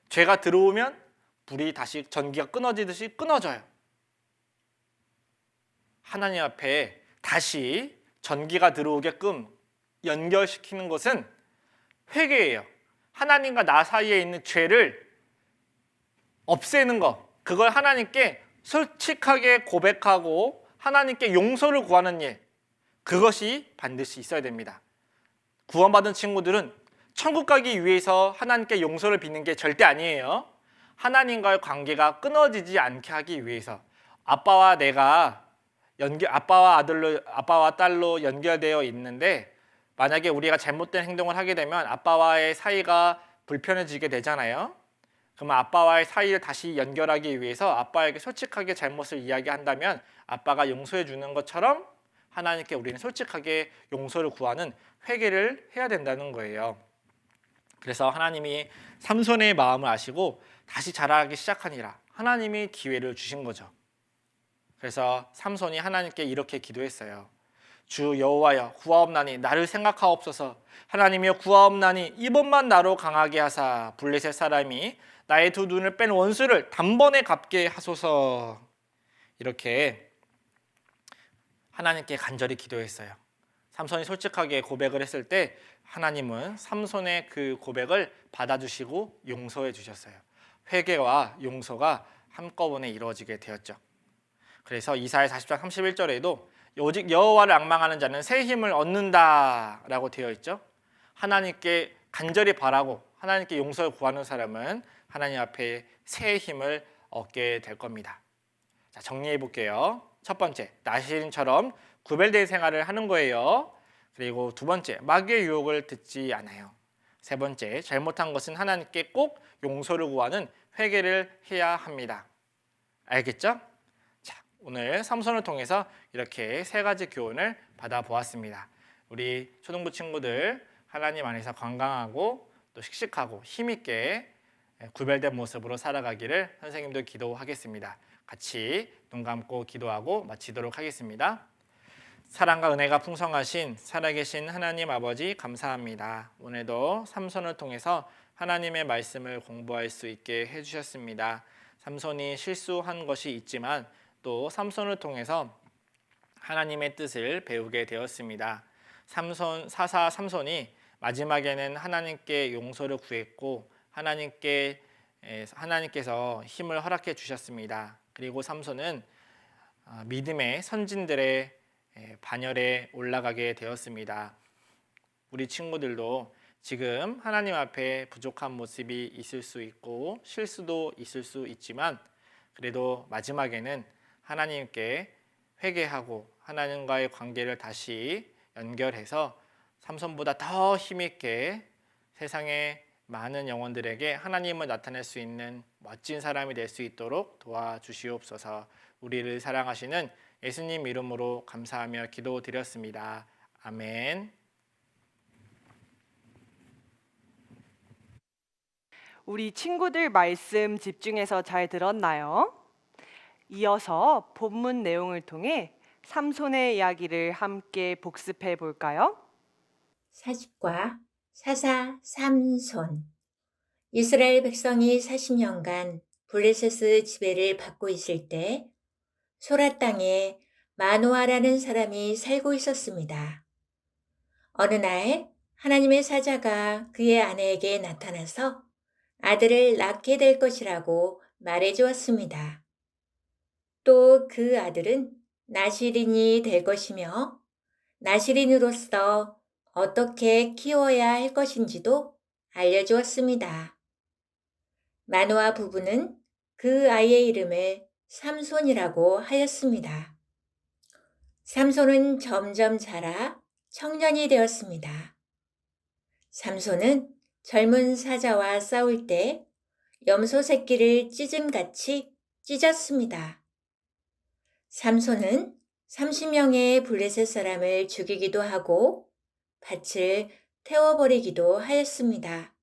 죄가 들어오면 불이 다시 전기가 끊어지듯이 끊어져요. 하나님 앞에 다시 전기가 들어오게끔 연결시키는 것은 회개예요. 하나님과 나 사이에 있는 죄를 없애는 것, 그걸 하나님께 솔직하게 고백하고 하나님께 용서를 구하는 일, 그것이 반드시 있어야 됩니다. 구원받은 친구들은 천국 가기 위해서 하나님께 용서를 빚는 게 절대 아니에요. 하나님과의 관계가 끊어지지 않게 하기 위해서 아빠와 내가 아빠와 딸로 연결되어 있는데 만약에 우리가 잘못된 행동을 하게 되면 아빠와의 사이가 불편해지게 되잖아요. 그러면 아빠와의 사이를 다시 연결하기 위해서 아빠에게 솔직하게 잘못을 이야기한다면 아빠가 용서해 주는 것처럼 하나님께 우리는 솔직하게 용서를 구하는 회개를 해야 된다는 거예요. 그래서 하나님이 삼손의 마음을 아시고 다시 자라기 시작하니라 하나님이 기회를 주신 거죠. 그래서 삼손이 하나님께 이렇게 기도했어요. 주 여호와여 구하옵나니 나를 생각하옵소서. 하나님이여 구하옵나니 이번만 나로 강하게 하사 블레셋 사람이 나의 두 눈을 뺀 원수를 단번에 갚게 하소서. 이렇게 하나님께 간절히 기도했어요. 삼손이 솔직하게 고백을 했을 때 하나님은 삼손의 그 고백을 받아주시고 용서해 주셨어요. 회개와 용서가 한꺼번에 이루어지게 되었죠. 그래서 이사야 40장 31절에도 오직 여호와를 앙망하는 자는 새 힘을 얻는다라고 되어 있죠. 하나님께 간절히 바라고 하나님께 용서를 구하는 사람은 하나님 앞에 새 힘을 얻게 될 겁니다. 자, 정리해 볼게요. 첫 번째, 나시린처럼 구별된 생활을 하는 거예요. 그리고 두 번째, 마귀의 유혹을 듣지 않아요. 세 번째, 잘못한 것은 하나님께 꼭 용서를 구하는 회개를 해야 합니다. 알겠죠? 자, 오늘 삼손을 통해서 이렇게 세 가지 교훈을 받아보았습니다. 우리 초등부 친구들 하나님 안에서 건강하고 또 씩씩하고 힘있게 구별된 모습으로 살아가기를 선생님도 기도하겠습니다. 같이 눈 감고 기도하고 마치도록 하겠습니다. 사랑과 은혜가 풍성하신 살아계신 하나님 아버지 감사합니다. 오늘도 삼손을 통해서 하나님의 말씀을 공부할 수 있게 해주셨습니다. 삼손이 실수한 것이 있지만 또 삼손을 통해서 하나님의 뜻을 배우게 되었습니다. 사사 삼손이 마지막에는 하나님께 용서를 구했고 하나님께서 힘을 허락해 주셨습니다. 그리고 삼손은 믿음의 선진들의 반열에 올라가게 되었습니다. 우리 친구들도 지금 하나님 앞에 부족한 모습이 있을 수 있고 실수도 있을 수 있지만 그래도 마지막에는 하나님께 회개하고 하나님과의 관계를 다시 연결해서 삼손보다 더 힘있게 세상의 많은 영혼들에게 하나님을 나타낼 수 있는 멋진 사람이 될 수 있도록 도와주시옵소서. 우리를 사랑하시는 예수님 이름으로 감사하며 기도드렸습니다. 아멘. 우리 친구들 말씀 집중해서 잘 들었나요? 이어서 본문 내용을 통해 삼손의 이야기를 함께 복습해 볼까요? 사십과 사사 삼손. 이스라엘 백성이 40년간 블레셋 지배를 받고 있을 때 소라 땅에 마노아라는 사람이 살고 있었습니다. 어느 날 하나님의 사자가 그의 아내에게 나타나서 아들을 낳게 될 것이라고 말해 주었습니다. 또 그 아들은 나시린이 될 것이며 나시린으로서 어떻게 키워야 할 것인지도 알려주었습니다. 마노아 부부는 그 아이의 이름을 삼손이라고 하였습니다. 삼손은 점점 자라 청년이 되었습니다. 삼손은 젊은 사자와 싸울 때 염소 새끼를 찢음같이 찢었습니다. 삼손은 30명의 블레셋 사람을 죽이기도 하고 밭을 태워버리기도 하였습니다.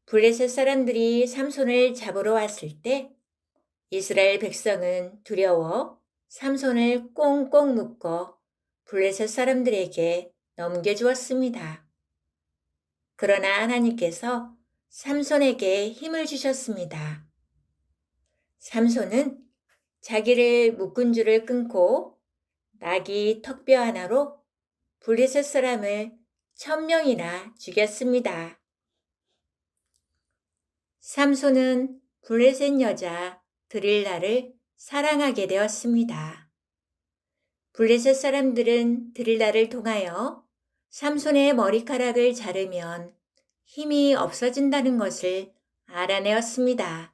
블레셋 사람들이 삼손을 잡으러 왔을 때 이스라엘 백성은 두려워 삼손을 꽁꽁 묶어 블레셋 사람들에게 넘겨주었습니다. 그러나 하나님께서 삼손에게 힘을 주셨습니다. 삼손은 자기를 묶은 줄을 끊고 나귀 턱뼈 하나로 블레셋 사람을 1000명이나 죽였습니다. 삼손은 블레셋 여자 드릴라를 사랑하게 되었습니다. 블레셋 사람들은 드릴라를 통하여 삼손의 머리카락을 자르면 힘이 없어진다는 것을 알아내었습니다.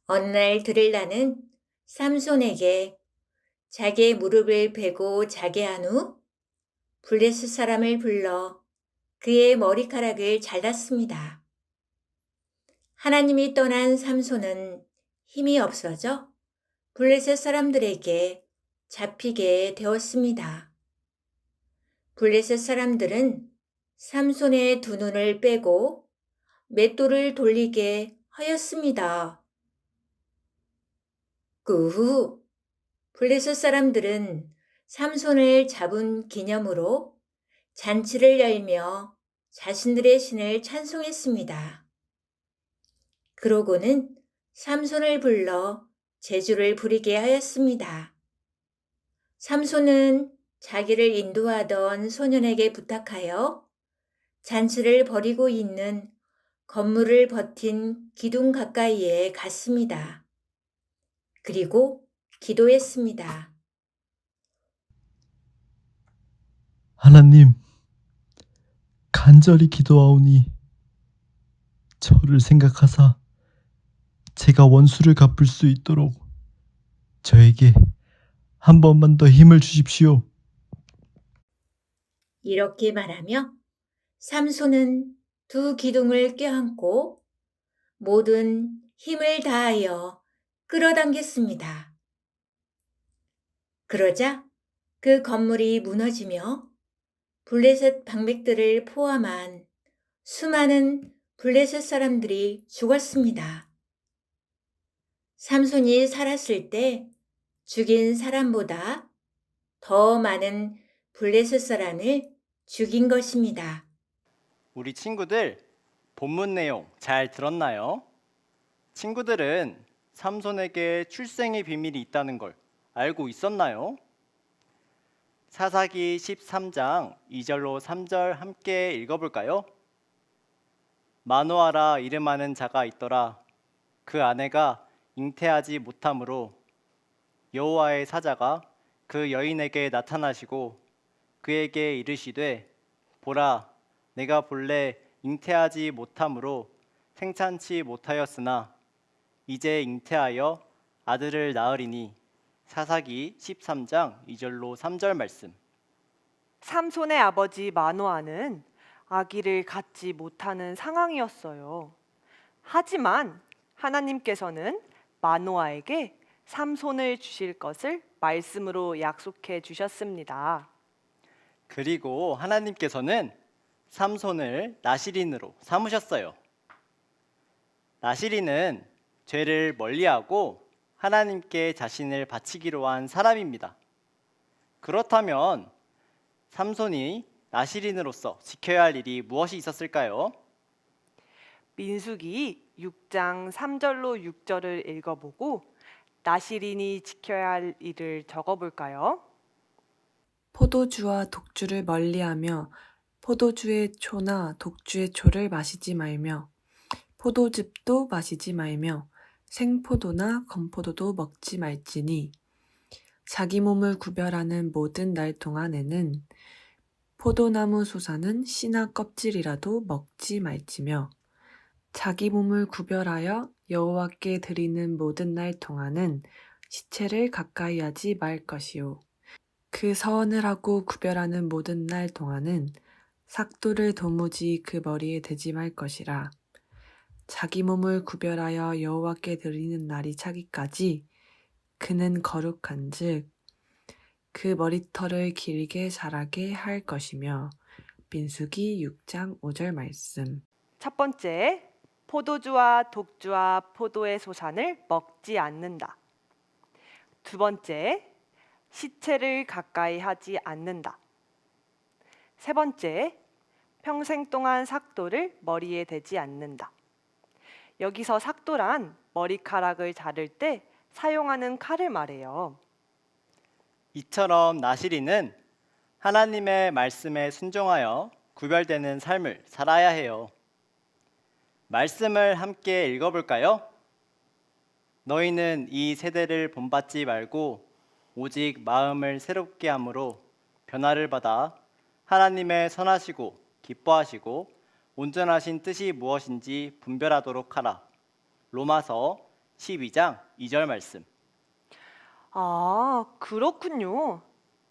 어느 날 드릴라는 삼손에게 자기의 무릎을 베고 자게 한 후 블레셋 사람을 불러 그의 머리카락을 잘랐습니다. 하나님이 떠난 삼손은 힘이 없어져 블레셋 사람들에게 잡히게 되었습니다. 블레셋 사람들은 삼손의 두 눈을 빼고 맷돌을 돌리게 하였습니다. 그 후 블레셋 사람들은 삼손을 잡은 기념으로 잔치를 열며 자신들의 신을 찬송했습니다. 그러고는 삼손을 불러 제주를 부리게 하였습니다. 삼손은 자기를 인도하던 소년에게 부탁하여 잔치를 벌이고 있는 건물을 버틴 기둥 가까이에 갔습니다. 그리고 기도했습니다. 하나님, 간절히 기도하오니 저를 생각하사 제가 원수를 갚을 수 있도록 저에게 한 번만 더 힘을 주십시오. 이렇게 말하며 삼손은 두 기둥을 껴안고 모든 힘을 다하여 끌어당겼습니다. 그러자 그 건물이 무너지며 블레셋 방백들을 포함한 수많은 블레셋 사람들이 죽었습니다. 삼손이 살았을 때 죽인 사람보다 더 많은 블레셋 사람을 죽인 것입니다. 우리 친구들, 본문 내용 잘 들었나요? 친구들은 삼손에게 출생의 비밀이 있다는 걸 알고 있었나요? 사사기 13장 2절로 3절 함께 읽어볼까요? 마노아라 이름하는 자가 있더라. 그 아내가 잉태하지 못하므로 여호와의 사자가 그 여인에게 나타나시고 그에게 이르시되 보라, 내가 본래 잉태하지 못하므로 생산치 못하였으나 이제 잉태하여 아들을 낳으리니. 사사기 13장 2절로 3절 말씀. 삼손의 아버지 마노아는 아기를 갖지 못하는 상황이었어요. 하지만 하나님께서는 마노아에게 삼손을 주실 것을 말씀으로 약속해 주셨습니다. 그리고 하나님께서는 삼손을 나시린으로 삼으셨어요. 나시린은 죄를 멀리하고 하나님께 자신을 바치기로 한 사람입니다. 그렇다면 삼손이 나시린으로서 지켜야 할 일이 무엇이 있었을까요? 민수기 6장 3절로 6절을 읽어보고 나시린이 지켜야 할 일을 적어볼까요? 포도주와 독주를 멀리하며 포도주의 초나 독주의 초를 마시지 말며 포도즙도 마시지 말며 생포도나 건포도도 먹지 말지니 자기 몸을 구별하는 모든 날 동안에는 포도나무 솟아는 씨나 껍질이라도 먹지 말지며 자기 몸을 구별하여 여호와께 드리는 모든 날 동안은 시체를 가까이 하지 말 것이요. 그 서원을 하고 구별하는 모든 날 동안은 삭도를 도무지 그 머리에 대지 말 것이라. 자기 몸을 구별하여 여호와께 드리는 날이 차기까지 그는 거룩한즉 그 머리털을 길게 자라게 할 것이며. 민수기 6장 5절 말씀. 첫 번째, 포도주와 독주와 포도의 소산을 먹지 않는다. 두 번째, 시체를 가까이 하지 않는다. 세 번째, 평생 동안 삭도를 머리에 대지 않는다. 여기서 삭도란 머리카락을 자를 때 사용하는 칼을 말해요. 이처럼 나시린은 하나님의 말씀에 순종하여 구별되는 삶을 살아야 해요. 말씀을 함께 읽어볼까요? 너희는 이 세대를 본받지 말고 오직 마음을 새롭게 함으로 변화를 받아 하나님의 선하시고 기뻐하시고 온전하신 뜻이 무엇인지 분별하도록 하라. 로마서 12장 2절 말씀. 아, 그렇군요.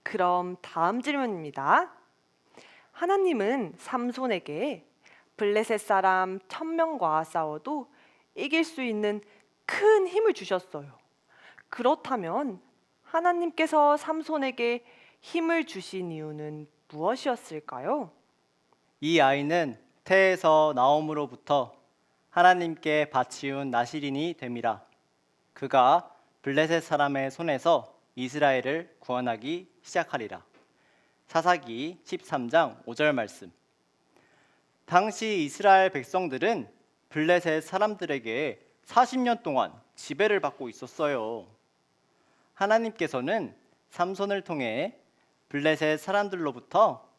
그럼 다음 질문입니다. 하나님은 삼손에게 블레셋 사람 1000명과 싸워도 이길 수 있는 큰 힘을 주셨어요. 그렇다면 하나님께서 삼손에게 힘을 주신 이유는 무엇이었을까요? 이 아이는 태에서 나옴으로부터 하나님께 바치운 나시린이 됨이라. 그가 블레셋 사람의 손에서 이스라엘을 구원하기 시작하리라. 사사기 13장 5절 말씀. 당시 이스라엘 백성들은 블레셋 사람들에게 40년 동안 지배를 받고 있었어요. 하나님께서는 삼손을 통해 블레셋 사람들로부터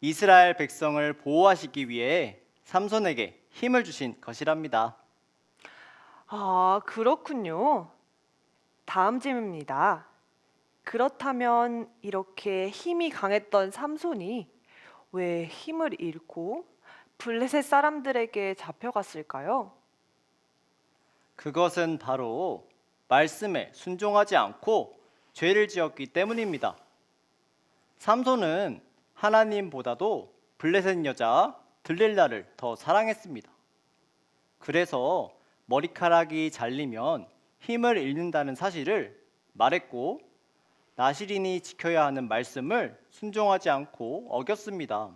이스라엘 백성을 보호하시기 위해 삼손에게 힘을 주신 것이랍니다. 아, 그렇군요. 다음 질문입니다. 그렇다면 이렇게 힘이 강했던 삼손이 왜 힘을 잃고 블레셋 사람들에게 잡혀갔을까요? 그것은 바로 말씀에 순종하지 않고 죄를 지었기 때문입니다. 삼손은 하나님보다도 블레셋 여자 들릴라를 더 사랑했습니다. 그래서 머리카락이 잘리면 힘을 잃는다는 사실을 말했고 나시린이 지켜야 하는 말씀을 순종하지 않고 어겼습니다.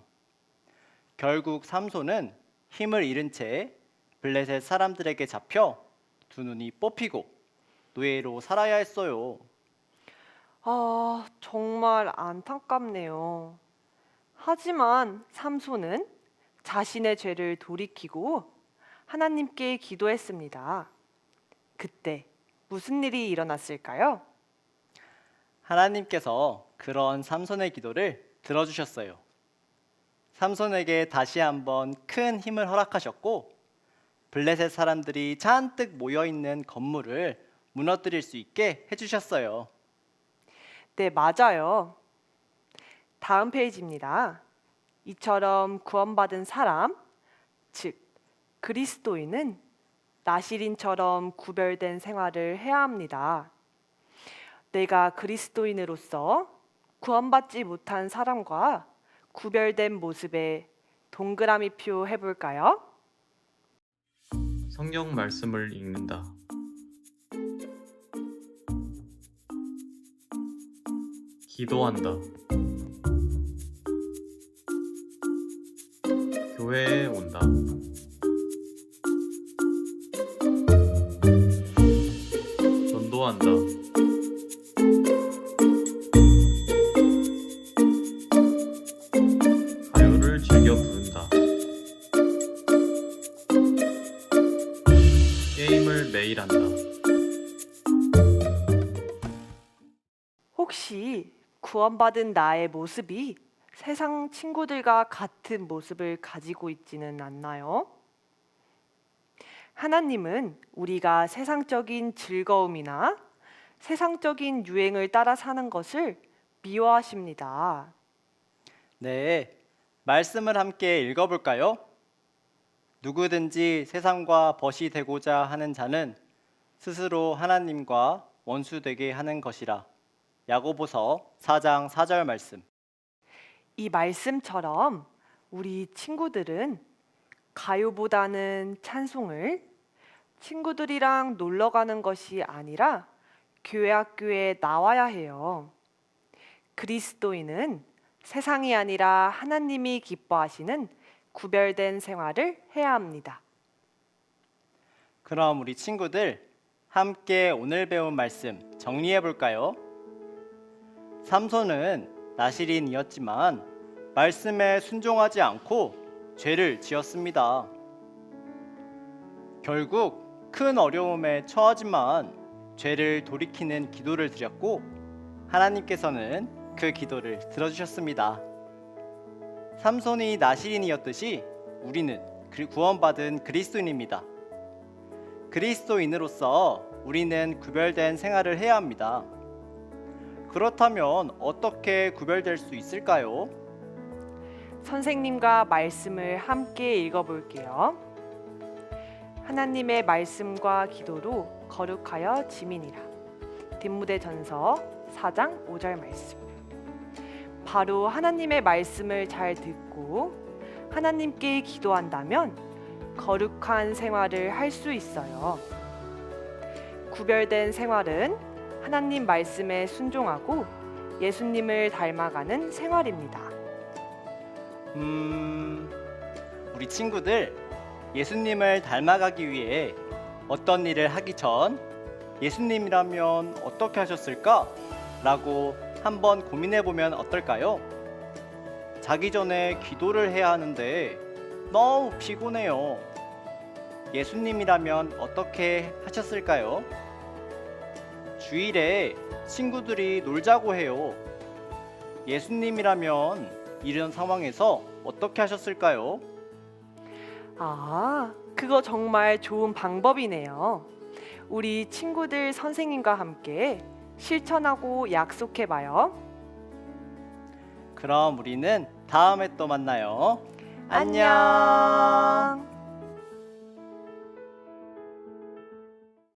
결국 삼손은 힘을 잃은 채 블레셋 사람들에게 잡혀 두 눈이 뽑히고 노예로 살아야 했어요. 아, 정말 안타깝네요. 하지만 삼손은 자신의 죄를 돌이키고 하나님께 기도했습니다. 그때 무슨 일이 일어났을까요? 하나님께서 그런 삼손의 기도를 들어주셨어요. 삼손에게 다시 한번 큰 힘을 허락하셨고 블레셋 사람들이 잔뜩 모여있는 건물을 무너뜨릴 수 있게 해주셨어요. 네, 맞아요. 다음 페이지입니다. 이처럼 구원받은 사람, 즉 그리스도인은 나시린처럼 구별된 생활을 해야 합니다. 내가 그리스도인으로서 구원받지 못한 사람과 구별된 모습에 동그라미 표 해볼까요? 성경 말씀을 읽는다. 기도한다. 교회에 온다. 전도한다. 가요를 즐겨 부른다. 게임을 매일 한다. 혹시 구원받은 나의 모습이 세상 친구들과 같은 모습을 가지고 있지는 않나요? 하나님은 우리가 세상적인 즐거움이나 세상적인 유행을 따라 사는 것을 미워하십니다. 네, 말씀을 함께 읽어볼까요? 누구든지 세상과 벗이 되고자 하는 자는 스스로 하나님과 원수되게 하는 것이라. 야고보서 4장 4절 말씀. 이 말씀처럼 우리 친구들은 가요보다는 찬송을 친구들이랑 놀러 가는 것이 아니라 교회 학교에 나와야 해요. 그리스도인은 세상이 아니라 하나님이 기뻐하시는 구별된 생활을 해야 합니다. 그럼 우리 친구들 함께 오늘 배운 말씀 정리해 볼까요? 삼손은 나실인이었지만 말씀에 순종하지 않고 죄를 지었습니다. 결국 큰 어려움에 처하지만 죄를 돌이키는 기도를 드렸고 하나님께서는 그 기도를 들어주셨습니다. 삼손이 나실인이었듯이 우리는 구원받은 그리스도인입니다. 그리스도인으로서 우리는 구별된 생활을 해야 합니다. 그렇다면 어떻게 구별될 수 있을까요? 선생님과 말씀을 함께 읽어볼게요. 하나님의 말씀과 기도로 거룩하여 지민이라. 디모데전서 4장 5절 말씀. 바로 하나님의 말씀을 잘 듣고 하나님께 기도한다면 거룩한 생활을 할 수 있어요. 구별된 생활은 하나님 말씀에 순종하고 예수님을 닮아가는 생활입니다. 우리 친구들 예수님을 닮아가기 위해 어떤 일을 하기 전 예수님이라면 어떻게 하셨을까? 라고 한번 고민해 보면 어떨까요? 자기 전에 기도를 해야 하는데 너무 피곤해요. 예수님이라면 어떻게 하셨을까요? 주일에 친구들이 놀자고 해요. 예수님이라면 이런 상황에서 어떻게 하셨을까요? 아, 그거 정말 좋은 방법이네요. 우리 친구들 선생님과 함께 실천하고 약속해봐요. 그럼 우리는 다음에 또 만나요. 안녕.